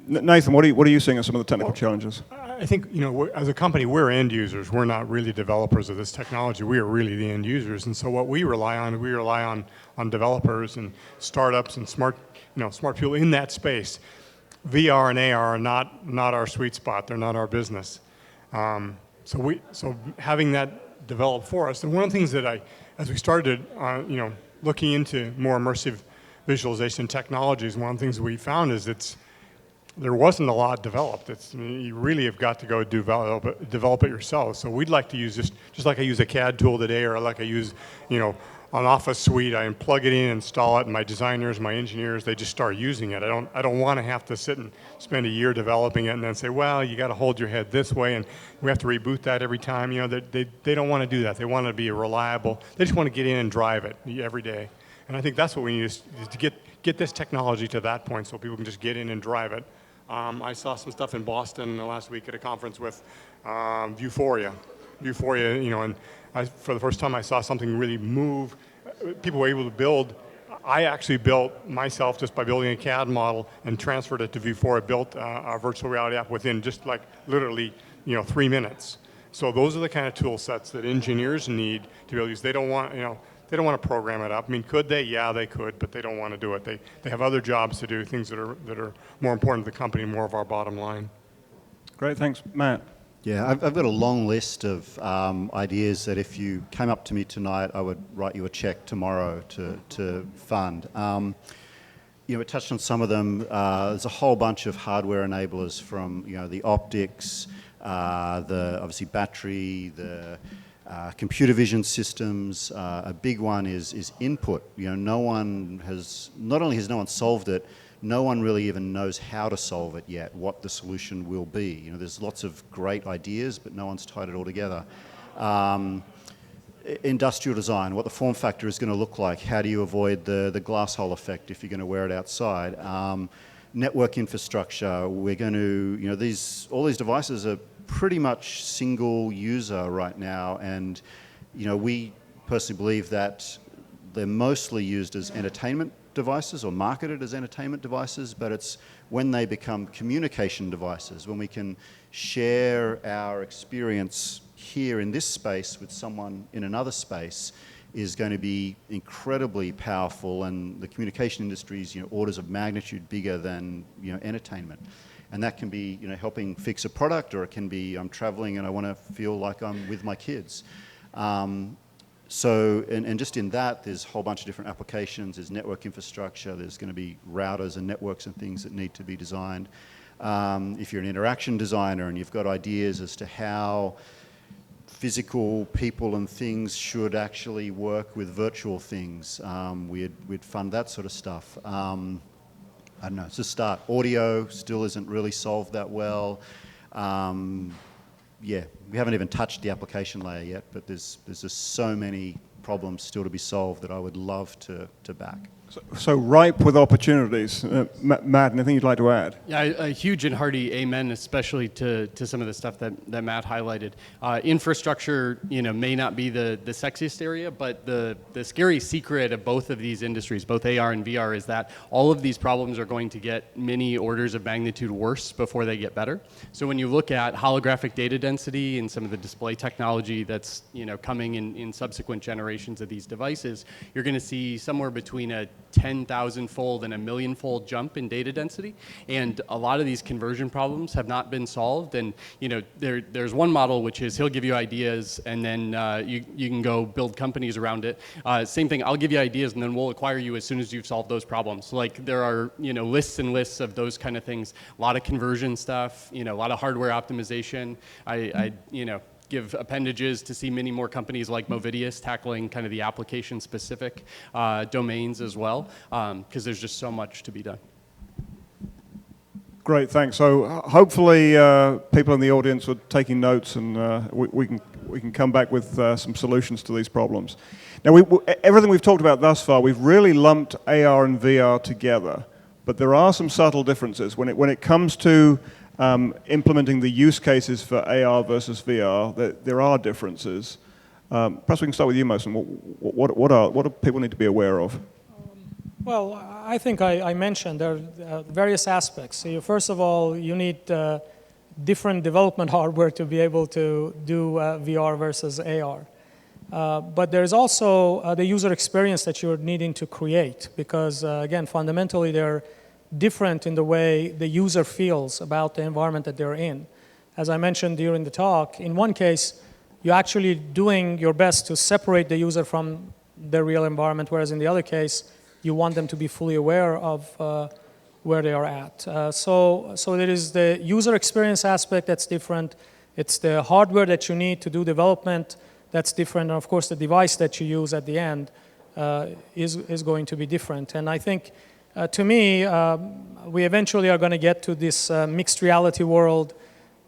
Nathan, what are you seeing as some of the technical challenges? I think, as a company, we're end users. We're not really developers of this technology. We are really the end users. And so what we rely on developers and startups and smart people in that space. VR and AR are not our sweet spot. They're not our business. So having that developed for us, and one of the things that as we started, looking into more immersive visualization technologies, one of the things we found is there wasn't a lot developed. You really have got to go develop it yourself. So we'd like to use just like I use a CAD tool today, or like I use, an Office suite. I plug it in, install it, and my designers, my engineers, they just start using it. I don't want to have to sit and spend a year developing it and then say, well, you got to hold your head this way, and we have to reboot that every time. They don't want to do that. They want to be reliable. They just want to get in and drive it every day. And I think that's what we need is to get this technology to that point so people can just get in and drive it. I saw some stuff in Boston last week at a conference with Vuforia. And for the first time I saw something really move. People were able to build. I actually built myself just by building a CAD model and transferred it to Vuforia, built a virtual reality app within just like literally 3 minutes. So those are the kind of tool sets that engineers need to be able to use. They don't want to program it up. I mean, could they? Yeah, they could, but they don't want to do it. They have other jobs to do, things that are more important to the company, more of our bottom line. Great, thanks. Matt? Yeah, I've got a long list of ideas that if you came up to me tonight, I would write you a check tomorrow to fund. We touched on some of them. There's a whole bunch of hardware enablers from the optics, the obviously battery, the computer vision systems. A big one is input. Not only has no one solved it, no one really even knows how to solve it yet, what the solution will be. There's lots of great ideas, but no one's tied it all together. Industrial design, what the form factor is going to look like. How do you avoid the glass hole effect if you're going to wear it outside? Network infrastructure. We're going to, all these devices are pretty much single user right now, and we personally believe that they're mostly used as entertainment devices or marketed as entertainment devices, but it's when they become communication devices, when we can share our experience here in this space with someone in another space, is going to be incredibly powerful, and the communication industry is, orders of magnitude bigger than, entertainment. And that can be, helping fix a product, or it can be I'm traveling and I want to feel like I'm with my kids. So just in that, there's a whole bunch of different applications. There's network infrastructure. There's going to be routers and networks and things that need to be designed. If you're an interaction designer and you've got ideas as to how physical people and things should actually work with virtual things, we'd fund that sort of stuff. I don't know, it's a start. Audio still isn't really solved that well. Yeah, we haven't even touched the application layer yet, but there's just so many problems still to be solved that I would love to back. So ripe with opportunities. Matt, anything you'd like to add? Yeah, a huge and hearty amen, especially to some of the stuff that Matt highlighted. Infrastructure, may not be the sexiest area, but the scary secret of both of these industries, both AR and VR, is that all of these problems are going to get many orders of magnitude worse before they get better. So when you look at holographic data density and some of the display technology that's coming in subsequent generations of these devices, you're going to see somewhere between a 10,000-fold and a million-fold jump in data density, and a lot of these conversion problems have not been solved. And there's one model which is he'll give you ideas, and then you can go build companies around it. Same thing, I'll give you ideas, and then we'll acquire you as soon as you've solved those problems. Like there are lists and lists of those kind of things. A lot of conversion stuff, a lot of hardware optimization. I give appendages to see many more companies like Movidius tackling kind of the application-specific domains as well, because there's just so much to be done. Great, thanks. So hopefully people in the audience are taking notes, and we can come back with some solutions to these problems. Now, everything we've talked about thus far, we've really lumped AR and VR together, but there are some subtle differences when it comes to implementing the use cases for AR versus VR. There are differences. Perhaps we can start with you, Mohsen. What do people need to be aware of? Well, I think I mentioned there are various aspects. So first of all, you need different development hardware to be able to do VR versus AR. But there's also the user experience that you're needing to create, because again, fundamentally they're different in the way the user feels about the environment that they're in. As I mentioned during the talk, in one case, you're actually doing your best to separate the user from the real environment, whereas in the other case, you want them to be fully aware of where they are at. So there is the user experience aspect that's different. It's the hardware that you need to do development that's different. And of course, the device that you use at the end is going to be different. And I think, to me, we eventually are going to get to this mixed reality world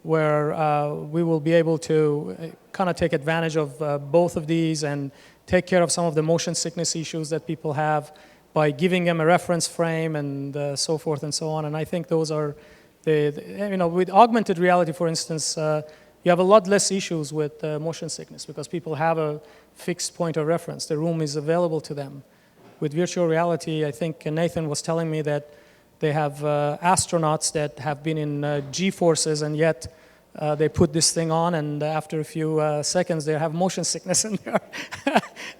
where we will be able to kind of take advantage of both of these and take care of some of the motion sickness issues that people have by giving them a reference frame and so forth and so on. And I think those are with augmented reality, for instance, you have a lot less issues with motion sickness because people have a fixed point of reference. The room is available to them. With virtual reality, I think Nathan was telling me that they have astronauts that have been in G-forces, and yet they put this thing on, and after a few seconds, they have motion sickness in there.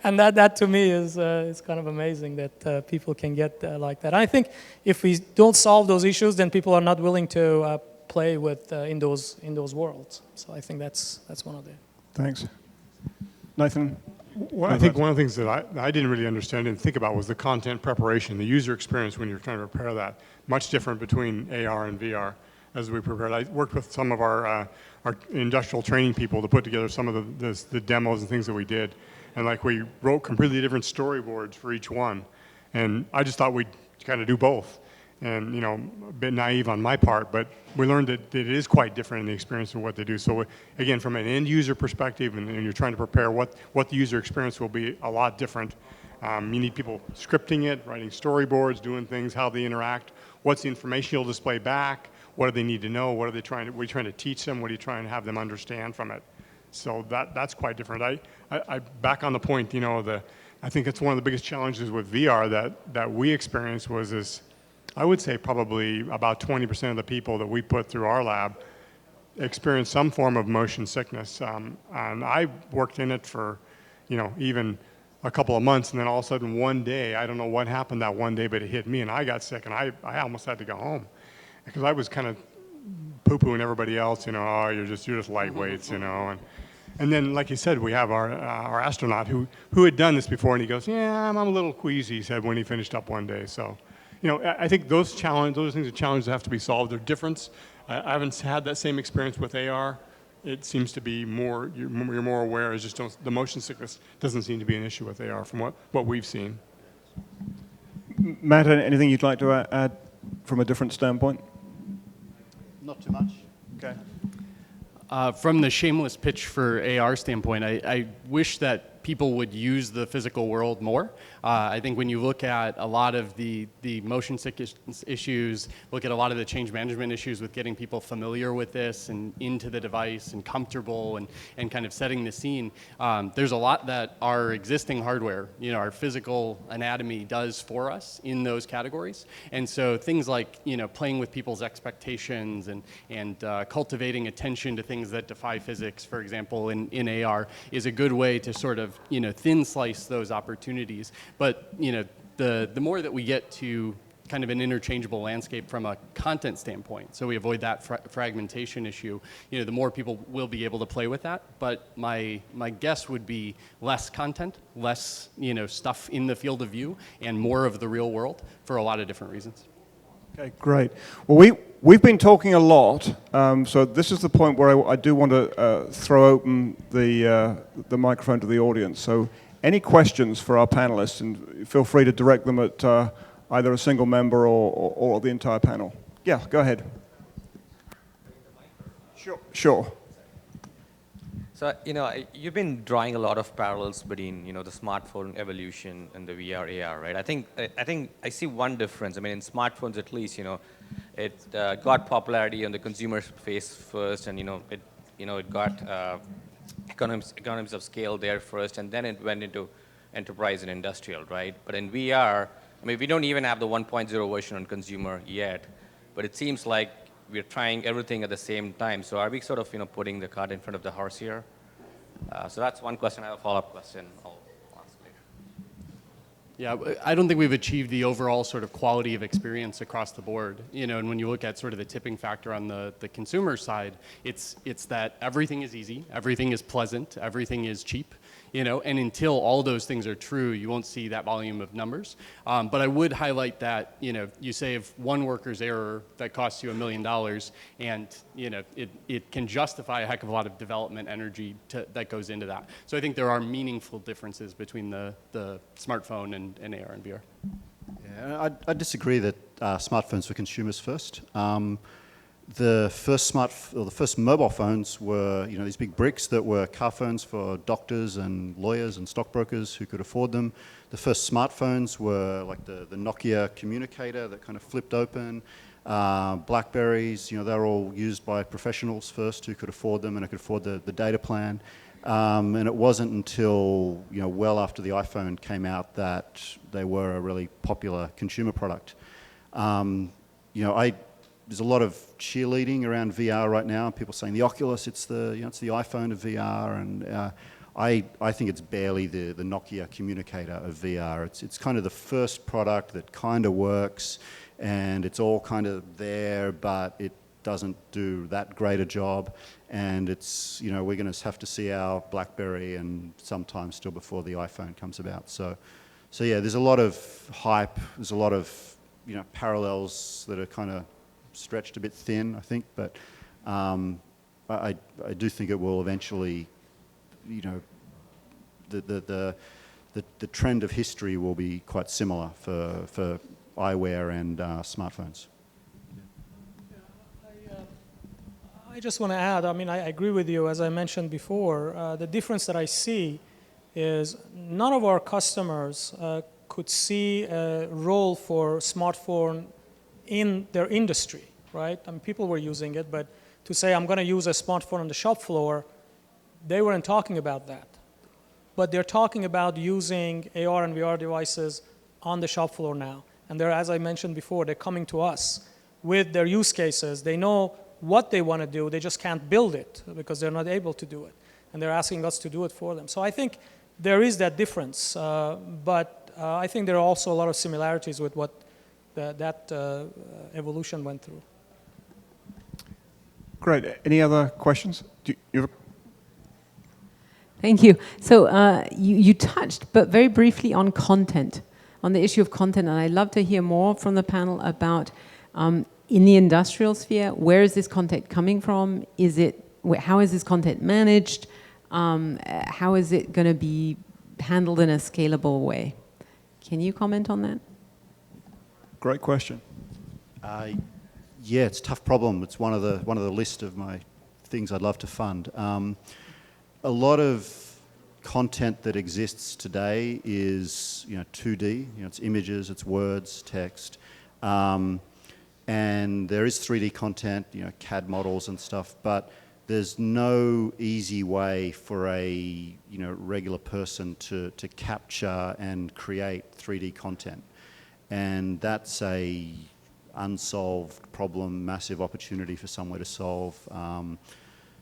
And that to me is kind of amazing that people can get like that. I think if we don't solve those issues, then people are not willing to play with in those worlds. So I think that's one of the. Thanks, Nathan. Well, I think one of the things that I didn't really understand and think about was the content preparation, the user experience when you're trying to prepare that. Much different between AR and VR as we prepared. I worked with some of our industrial training people to put together some of the demos and things that we did. And like we wrote completely different storyboards for each one. And I just thought we'd kind of do both. And, a bit naive on my part, but we learned that it is quite different in the experience of what they do. So again, from an end user perspective, and you're trying to prepare what the user experience will be a lot different. You need people scripting it, writing storyboards, doing things, how they interact, what's the information you'll display back, what do they need to know, what are you trying to teach them, what are you trying to have them understand from it. So that's quite different. I back on the point, I think it's one of the biggest challenges with VR that we experienced was this, I would say probably about 20% of the people that we put through our lab experienced some form of motion sickness. And I worked in it for, even a couple of months, and then all of a sudden one day, I don't know what happened that one day, but it hit me and I got sick and I almost had to go home because I was kind of poo-pooing everybody else, oh, you're just lightweights, And then, like you said, we have our astronaut who had done this before, and he goes, yeah, I'm a little queasy, he said when he finished up one day. So, I think those things are challenges that have to be solved. They're different. I haven't had that same experience with AR. It seems to be more, you're more aware. It's just the motion sickness doesn't seem to be an issue with AR from what we've seen. Matt, anything you'd like to add from a different standpoint? Not too much. Okay. From the shameless pitch for AR standpoint, I wish that people would use the physical world more. I think when you look at a lot of the motion sickness issues, look at a lot of the change management issues with getting people familiar with this and into the device and comfortable and kind of setting the scene, there's a lot that our existing hardware, our physical anatomy does for us in those categories. And so things like, playing with people's expectations and cultivating attention to things that defy physics, for example, in AR, is a good way to sort of, thin slice those opportunities. But, the more that we get to kind of an interchangeable landscape from a content standpoint, so we avoid that fragmentation issue, the more people will be able to play with that. But my guess would be less content, less, stuff in the field of view, and more of the real world for a lot of different reasons. Okay, great. Well, we've been talking a lot, so this is the point where I do want to throw open the microphone to the audience. So any questions for our panelists, and feel free to direct them at either a single member or the entire panel. Yeah, go ahead. Sure. So, you've been drawing a lot of parallels between, the smartphone evolution and the VR, AR, right? I think I see one difference. I mean, in smartphones at least, it got popularity on the consumer space first, and, it got economies of scale there first, and then it went into enterprise and industrial, right? But in VR, I mean, we don't even have the 1.0 version on consumer yet, but it seems like we're trying everything at the same time. So are we sort of, putting the cart in front of the horse here? So that's one question. I have a follow-up question. I'll ask later. Yeah, I don't think we've achieved the overall sort of quality of experience across the board. And when you look at sort of the tipping factor on the consumer side, it's that everything is easy, everything is pleasant, everything is cheap. And until all those things are true, you won't see that volume of numbers. But I would highlight that, you save one worker's error that costs you $1 million, and, it can justify a heck of a lot of development energy that goes into that. So I think there are meaningful differences between the smartphone and AR and VR. Yeah, I disagree that smartphones were consumers first. The first mobile phones were, these big bricks that were car phones for doctors and lawyers and stockbrokers who could afford them. The first smartphones were like the Nokia communicator that kind of flipped open. Blackberries, they were all used by professionals first who could afford them and who could afford the data plan. And it wasn't until, well after the iPhone came out that they were a really popular consumer product. There's a lot of cheerleading around VR right now. People saying the Oculus, it's the iPhone of VR, and I think it's barely the Nokia communicator of VR. It's kind of the first product that kind of works, and it's all kind of there, but it doesn't do that great a job. And it's we're going to have to see our BlackBerry and sometime still before the iPhone comes about. So yeah, there's a lot of hype. There's a lot of parallels that are kind of stretched a bit thin, I think, but I do think it will eventually, the trend of history will be quite similar for eyewear and smartphones. I just want to add, I agree with you. As I mentioned before, the difference that I see is none of our customers could see a role for smartphone in their industry, right? People were using it, but to say I'm going to use a smartphone on the shop floor, they weren't talking about that. but they're talking about using AR and VR devices on the shop floor now. And they're, as I mentioned before, they're coming to us with their use cases. They know what they want to do, they just can't build it because they're not able to do it. And they're asking us to do it for them. So I think there is that difference, but I think there are also a lot of similarities with what that evolution went through. Great. Any other questions? Thank you. So you touched, but very briefly, on content, on the issue of content, and I'd love to hear more from the panel about, in the industrial sphere, where is this content coming from? How is this content managed? How is it going to be handled in a scalable way? Can you comment on that? Great question. Yeah, it's a tough problem. It's one of the list of my things I'd love to fund. A lot of content that exists today is 2D. It's images, it's words, text, and there is 3D content, CAD models and stuff. But there's no easy way for a regular person to capture and create 3D content, and that's a unsolved problem, massive opportunity for somewhere to solve.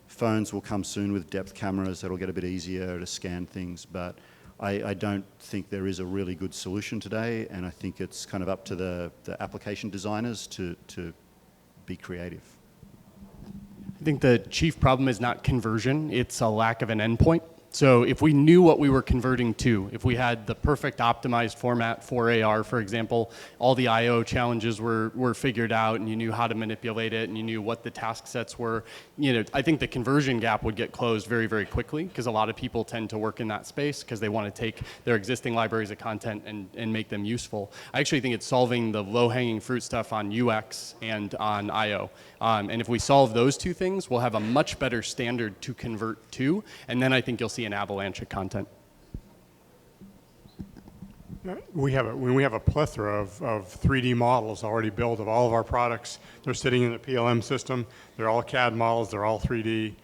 Phones will come soon with depth cameras that'll get a bit easier to scan things, but I don't think there is a really good solution today, and I think it's kind of up to the application designers to be creative. I think the chief problem is not conversion, it's a lack of an endpoint. So if we knew what we were converting to, if we had the perfect optimized format for AR, for example, all the I/O challenges were figured out, and you knew how to manipulate it, and you knew what the task sets were, I think the conversion gap would get closed very, very quickly, because a lot of people tend to work in that space because they want to take their existing libraries of content and make them useful. I actually think it's solving the low-hanging fruit stuff on UX and on I/O. And if we solve those two things, we'll have a much better standard to convert to, and then I think you'll see an avalanche of content. We have a plethora of 3D models already built of all of our products. They're sitting in the PLM system. They're all CAD models. They're all 3D.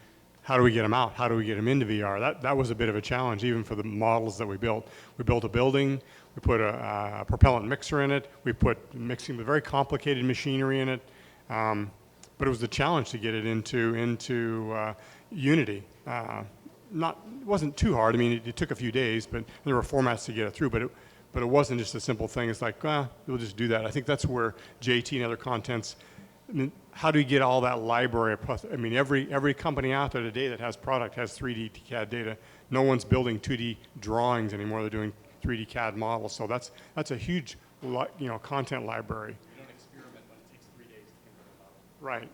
How do we get them out? How do we get them into VR? That was a bit of a challenge, even for the models that we built. We built a building. We put a propellant mixer in it. We put mixing with very complicated machinery in it. But it was a challenge to get it into Unity. It wasn't too hard. I mean, it took a few days, but there were formats to get it through. But it wasn't just a simple thing. It's like, we'll just do that. I think that's where JT and other contents. I mean, how do you get all that library? I mean, every company out there today that has product has 3D CAD data. No one's building 2D drawings anymore. They're doing 3D CAD models. So that's a huge, content library. You don't experiment when it takes 3 days to convert a model. Right.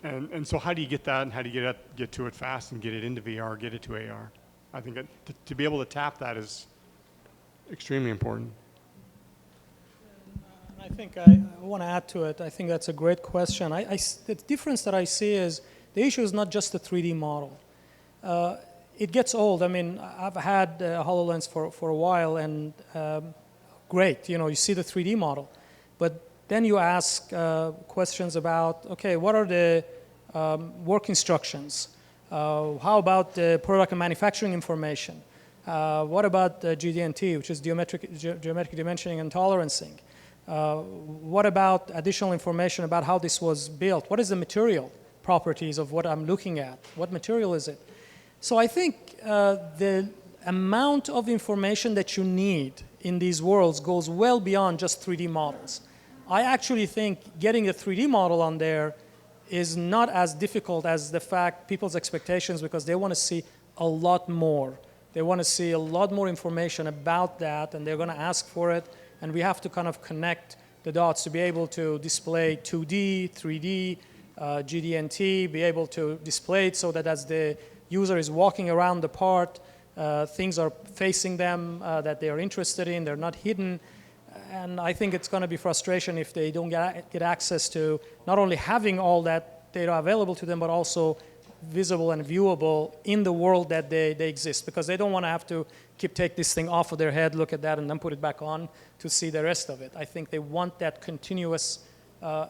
And so how do you get that, and how do you get to it fast and get it into VR, get it to AR? I think to be able to tap that is extremely important. I think I want to add to it. I think that's a great question. The difference that I see is the issue is not just the 3D model. It gets old. I mean, I've had HoloLens for a while, and great, you see the 3D model. But then you ask questions about, okay, what are the work instructions? How about the product and manufacturing information? What about GD&T, which is geometric dimensioning and tolerancing? What about additional information about how this was built? What is the material properties of what I'm looking at? What material is it? So I think the amount of information that you need in these worlds goes well beyond just 3D models. I actually think getting a 3D model on there is not as difficult as the fact people's expectations, because they want to see a lot more. They want to see a lot more information about that, and they're going to ask for it. And we have to kind of connect the dots to be able to display 2D, 3D, GD&T, be able to display it so that as the user is walking around the part, things are facing them that they are interested in, they're not hidden. And I think it's going to be frustration if they don't get access to not only having all that data available to them, but also visible and viewable in the world that they exist, because they don't want to have to take this thing off of their head, look at that, and then put it back on to see the rest of it. I think they want that continuous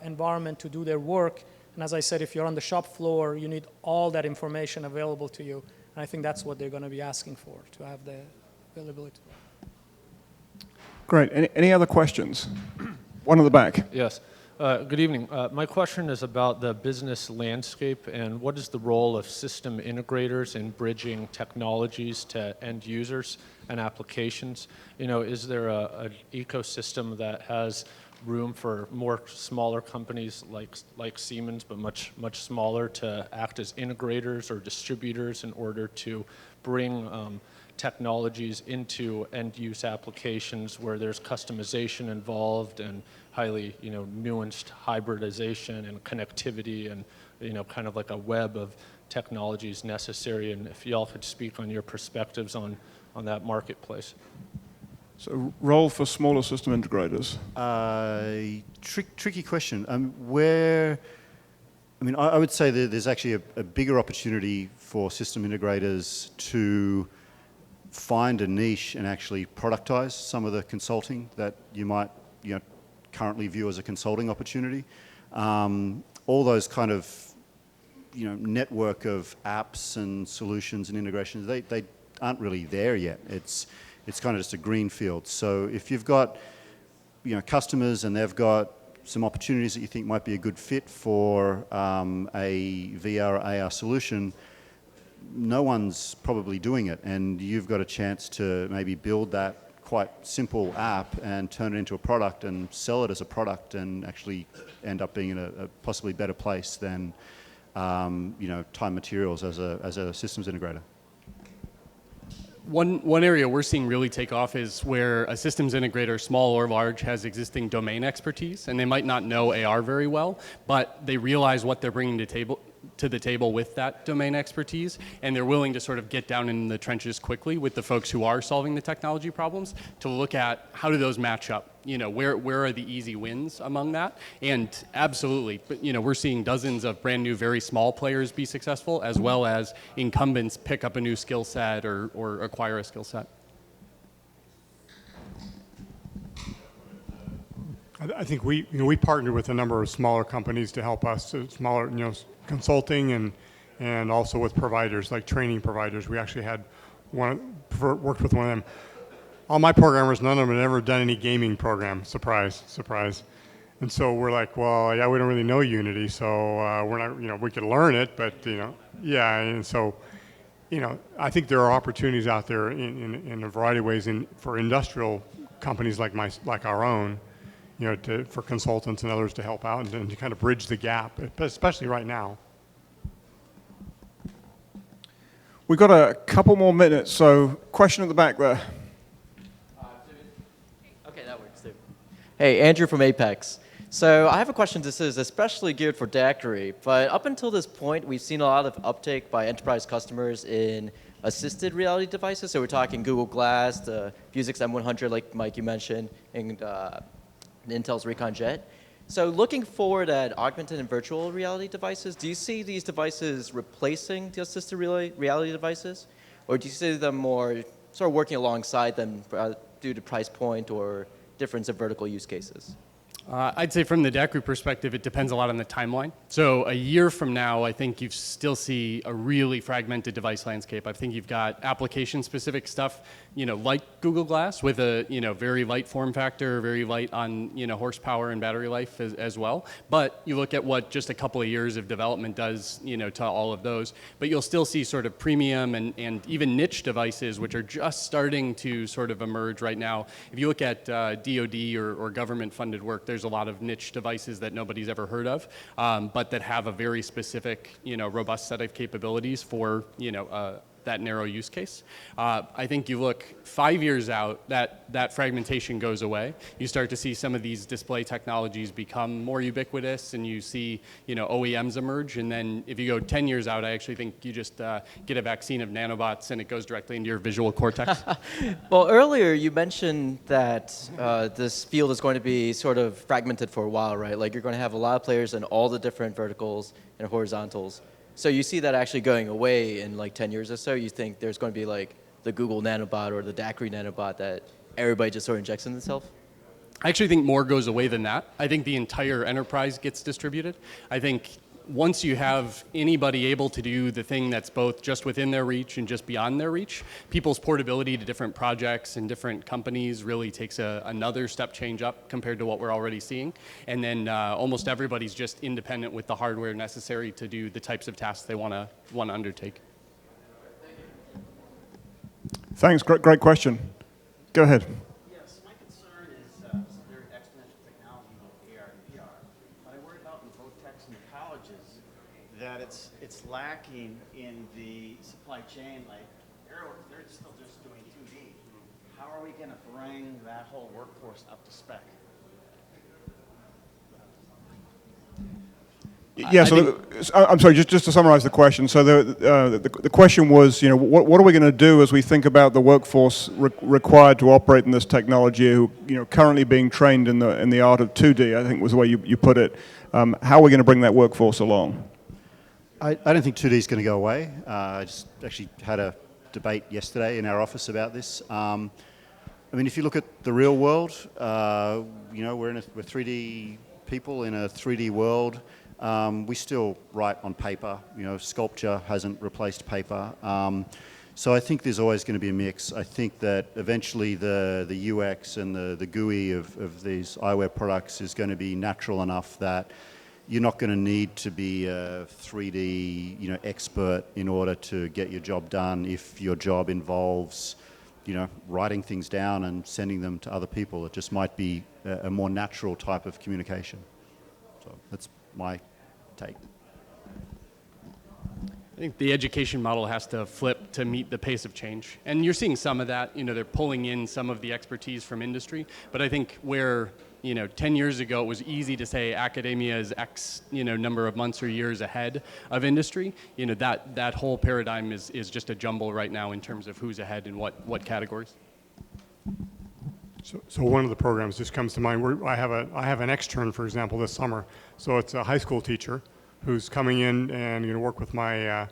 environment to do their work. And as I said, if you're on the shop floor, you need all that information available to you. And And I think that's what they're going to be asking for, to have the availability. Great. Any other questions? One in the back. Yes. Good evening. My question is about the business landscape and what is the role of system integrators in bridging technologies to end users and applications? You know, is there an ecosystem that has room for more smaller companies like Siemens, but much smaller, to act as integrators or distributors in order to bring technologies into end-use applications where there's customization involved and highly, nuanced hybridization and connectivity and, kind of like a web of technologies necessary? And if y'all could speak on your perspectives on that marketplace. So role for smaller system integrators. Tricky question. I would say that there's actually a bigger opportunity for system integrators to find a niche and actually productize some of the consulting that you might currently view as a consulting opportunity. All those kind of network of apps and solutions and integrations, they aren't really there yet. It's kind of just a green field. So if you've got customers and they've got some opportunities that you think might be a good fit for a VR or AR solution, no one's probably doing it, and you've got a chance to maybe build that quite simple app and turn it into a product and sell it as a product and actually end up being in a possibly better place than time materials as a systems integrator. One area we're seeing really take off is where a systems integrator, small or large, has existing domain expertise, and they might not know AR very well, but they realize what they're bringing to the table with that domain expertise, and they're willing to sort of get down in the trenches quickly with the folks who are solving the technology problems to look at how do those match up. Where are the easy wins among that? And absolutely, we're seeing dozens of brand new, very small players be successful, as well as incumbents pick up a new skill set or acquire a skill set. I think we partnered with a number of smaller companies to help us, smaller, consulting and also with providers, like training providers. We actually had worked with one of them. All my programmers, none of them had ever done any gaming program. Surprise, surprise. And so we're like, well, yeah, we don't really know Unity, so we're not, we could learn it, but, yeah. And so, I think there are opportunities out there in a variety of ways for industrial companies like our own, for consultants and others to help out and to kind of bridge the gap, especially right now. We've got a couple more minutes, so question at the back there. Okay, that works too. Hey, Andrew from Apex. So I have a question. This is especially geared for Daiquiri, but up until this point, we've seen a lot of uptake by enterprise customers in assisted reality devices. So we're talking Google Glass, the Vuzix M100, like Mike, you mentioned, and Intel's Recon Jet. So looking forward at augmented and virtual reality devices, do you see these devices replacing the assisted reality devices? Or do you see them more sort of working alongside them due to price point or difference of vertical use cases? I'd say from the Daiquiri perspective, it depends a lot on the timeline. So a year from now, I think you still see a really fragmented device landscape. I think you've got application-specific stuff, like Google Glass with a, very light form factor, very light on, horsepower and battery life as well. But you look at what just a couple of years of development does, to all of those. But you'll still see sort of premium and even niche devices, which are just starting to sort of emerge right now. If you look at DoD or government-funded work, there's a lot of niche devices that nobody's ever heard of, but that have a very specific, robust set of capabilities for, that narrow use case. I think you look 5 years out, that fragmentation goes away. You start to see some of these display technologies become more ubiquitous, and you see, OEMs emerge. And then if you go 10 years out, I actually think you just get a vaccine of nanobots, and it goes directly into your visual cortex. Well, earlier you mentioned that this field is going to be sort of fragmented for a while, right? Like you're going to have a lot of players in all the different verticals and horizontals. So you see that actually going away in like 10 years or so? You think there's going to be like the Google nanobot or the Daiquiri nanobot that everybody just sort of injects in itself? I actually think more goes away than that. I think the entire enterprise gets distributed. I think once you have anybody able to do the thing that's both just within their reach and just beyond their reach, people's portability to different projects and different companies really takes another step change up compared to what we're already seeing. And then almost everybody's just independent with the hardware necessary to do the types of tasks they want to undertake. Thanks, great question. Go ahead. Yes, my concern is this very exponential technology with AR and VR. But I worry about in both techs and the colleges that it's lacking in the supply chain. Like they're still just doing 2D. How are we going to bring that whole workforce up to spec? Yeah, so I'm sorry, just to summarize the question. So the question was, what are we going to do as we think about the workforce required to operate in this technology, who, currently being trained in the art of 2D, I think was the way you put it. How are we going to bring that workforce along? I don't think 2D is going to go away. I just actually had a debate yesterday in our office about this. I mean, if you look at the real world, we're 3D people in a 3D world. We still write on paper. Sculpture hasn't replaced paper. So I think there's always going to be a mix. I think that eventually the UX and the GUI of these eyewear products is going to be natural enough that you're not going to need to be a 3D expert in order to get your job done if your job involves writing things down and sending them to other people. It just might be a more natural type of communication. So that's my take. I think the education model has to flip to meet the pace of change. And you're seeing some of that. They're pulling in some of the expertise from industry. But I think where 10 years ago, it was easy to say academia is X, number of months or years ahead of industry. That whole paradigm is just a jumble right now in terms of who's ahead in what categories. So one of the programs just comes to mind. I have an extern, for example, this summer. So it's a high school teacher who's coming in and going to work with my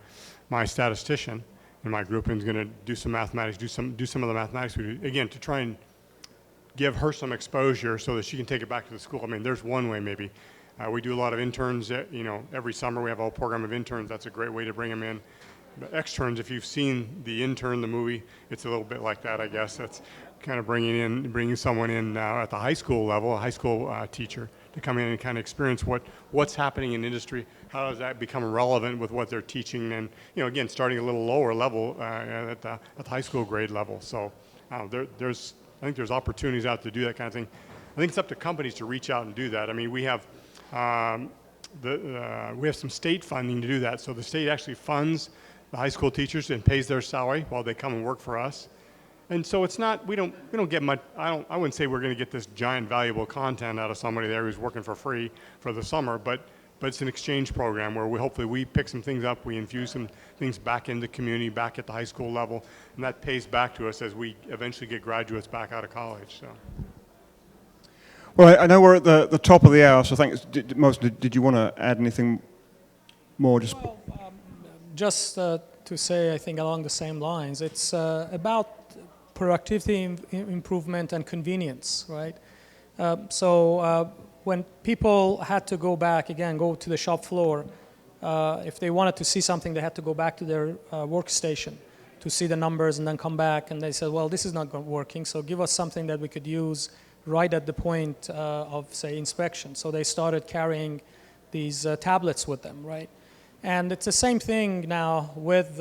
my statistician in my group, and is going to do some mathematics, do some of the mathematics we do, again, to try and give her some exposure so that she can take it back to the school. I mean, there's one way maybe. We do a lot of interns. Every summer we have a whole program of interns. That's a great way to bring them in. But externs, if you've seen The Intern, the movie, it's a little bit like that, I guess. That's kind of bringing someone in at the high school level, a high school teacher, to come in and kind of experience what's happening in industry. How does that become relevant with what they're teaching? And again, starting a little lower level at the high school grade level. So I think there's opportunities out to do that kind of thing. I think it's up to companies to reach out and do that. I mean, we have some state funding to do that. So the state actually funds the high school teachers and pays their salary while they come and work for us. And so it's not, we don't get much, I wouldn't say we're going to get this giant valuable content out of somebody there who's working for free for the summer, but it's an exchange program where hopefully we pick some things up, we infuse some things back in the community, back at the high school level, and that pays back to us as we eventually get graduates back out of college. So. Well, I know we're at the top of the hour, so thanks. Did you want to add anything more? Just to say, I think along the same lines, it's about productivity improvement and convenience, right? So when people had to go back, again, go to the shop floor, if they wanted to see something, they had to go back to their workstation to see the numbers and then come back, and they said, well, this is not working, so give us something that we could use right at the point of, say, inspection. So they started carrying these tablets with them, right? And it's the same thing now with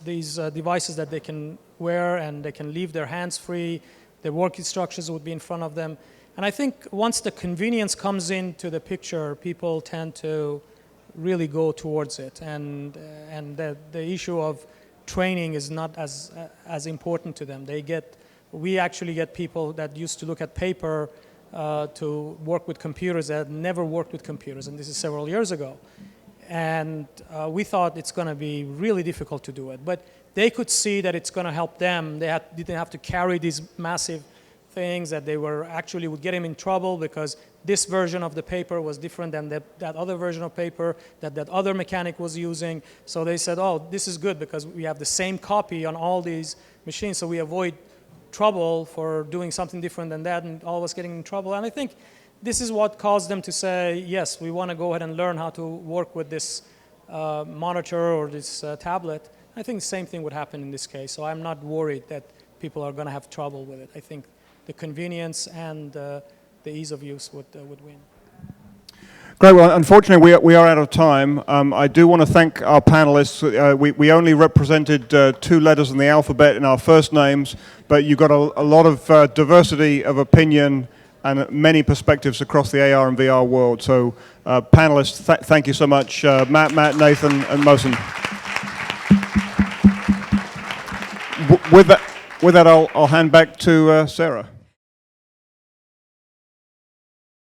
these devices that they can wear, and they can leave their hands free. Their work instructions would be in front of them. And I think once the convenience comes into the picture, people tend to really go towards it. And the issue of training is not as important to them. We actually get people that used to look at paper to work with computers that had never worked with computers, and this is several years ago. And we thought it's going to be really difficult to do it. But they could see that it's going to help them. They didn't have to carry these massive things that they were actually would get them in trouble because this version of the paper was different than that other version of paper that other mechanic was using. So they said, oh, this is good because we have the same copy on all these machines, so we avoid trouble for doing something different than that and all of us getting in trouble. And I think this is what caused them to say, yes, we want to go ahead and learn how to work with this monitor or this tablet. I think the same thing would happen in this case. So I'm not worried that people are going to have trouble with it. I think the convenience and the ease of use would win. Great. Well, unfortunately, we are out of time. I do want to thank our panelists. We only represented 2 letters in the alphabet in our first names, but you got a lot of diversity of opinion and many perspectives across the AR and VR world. So, panelists, thank you so much, Matt, Nathan, and Mohsen. With that, I'll hand back to Sarah.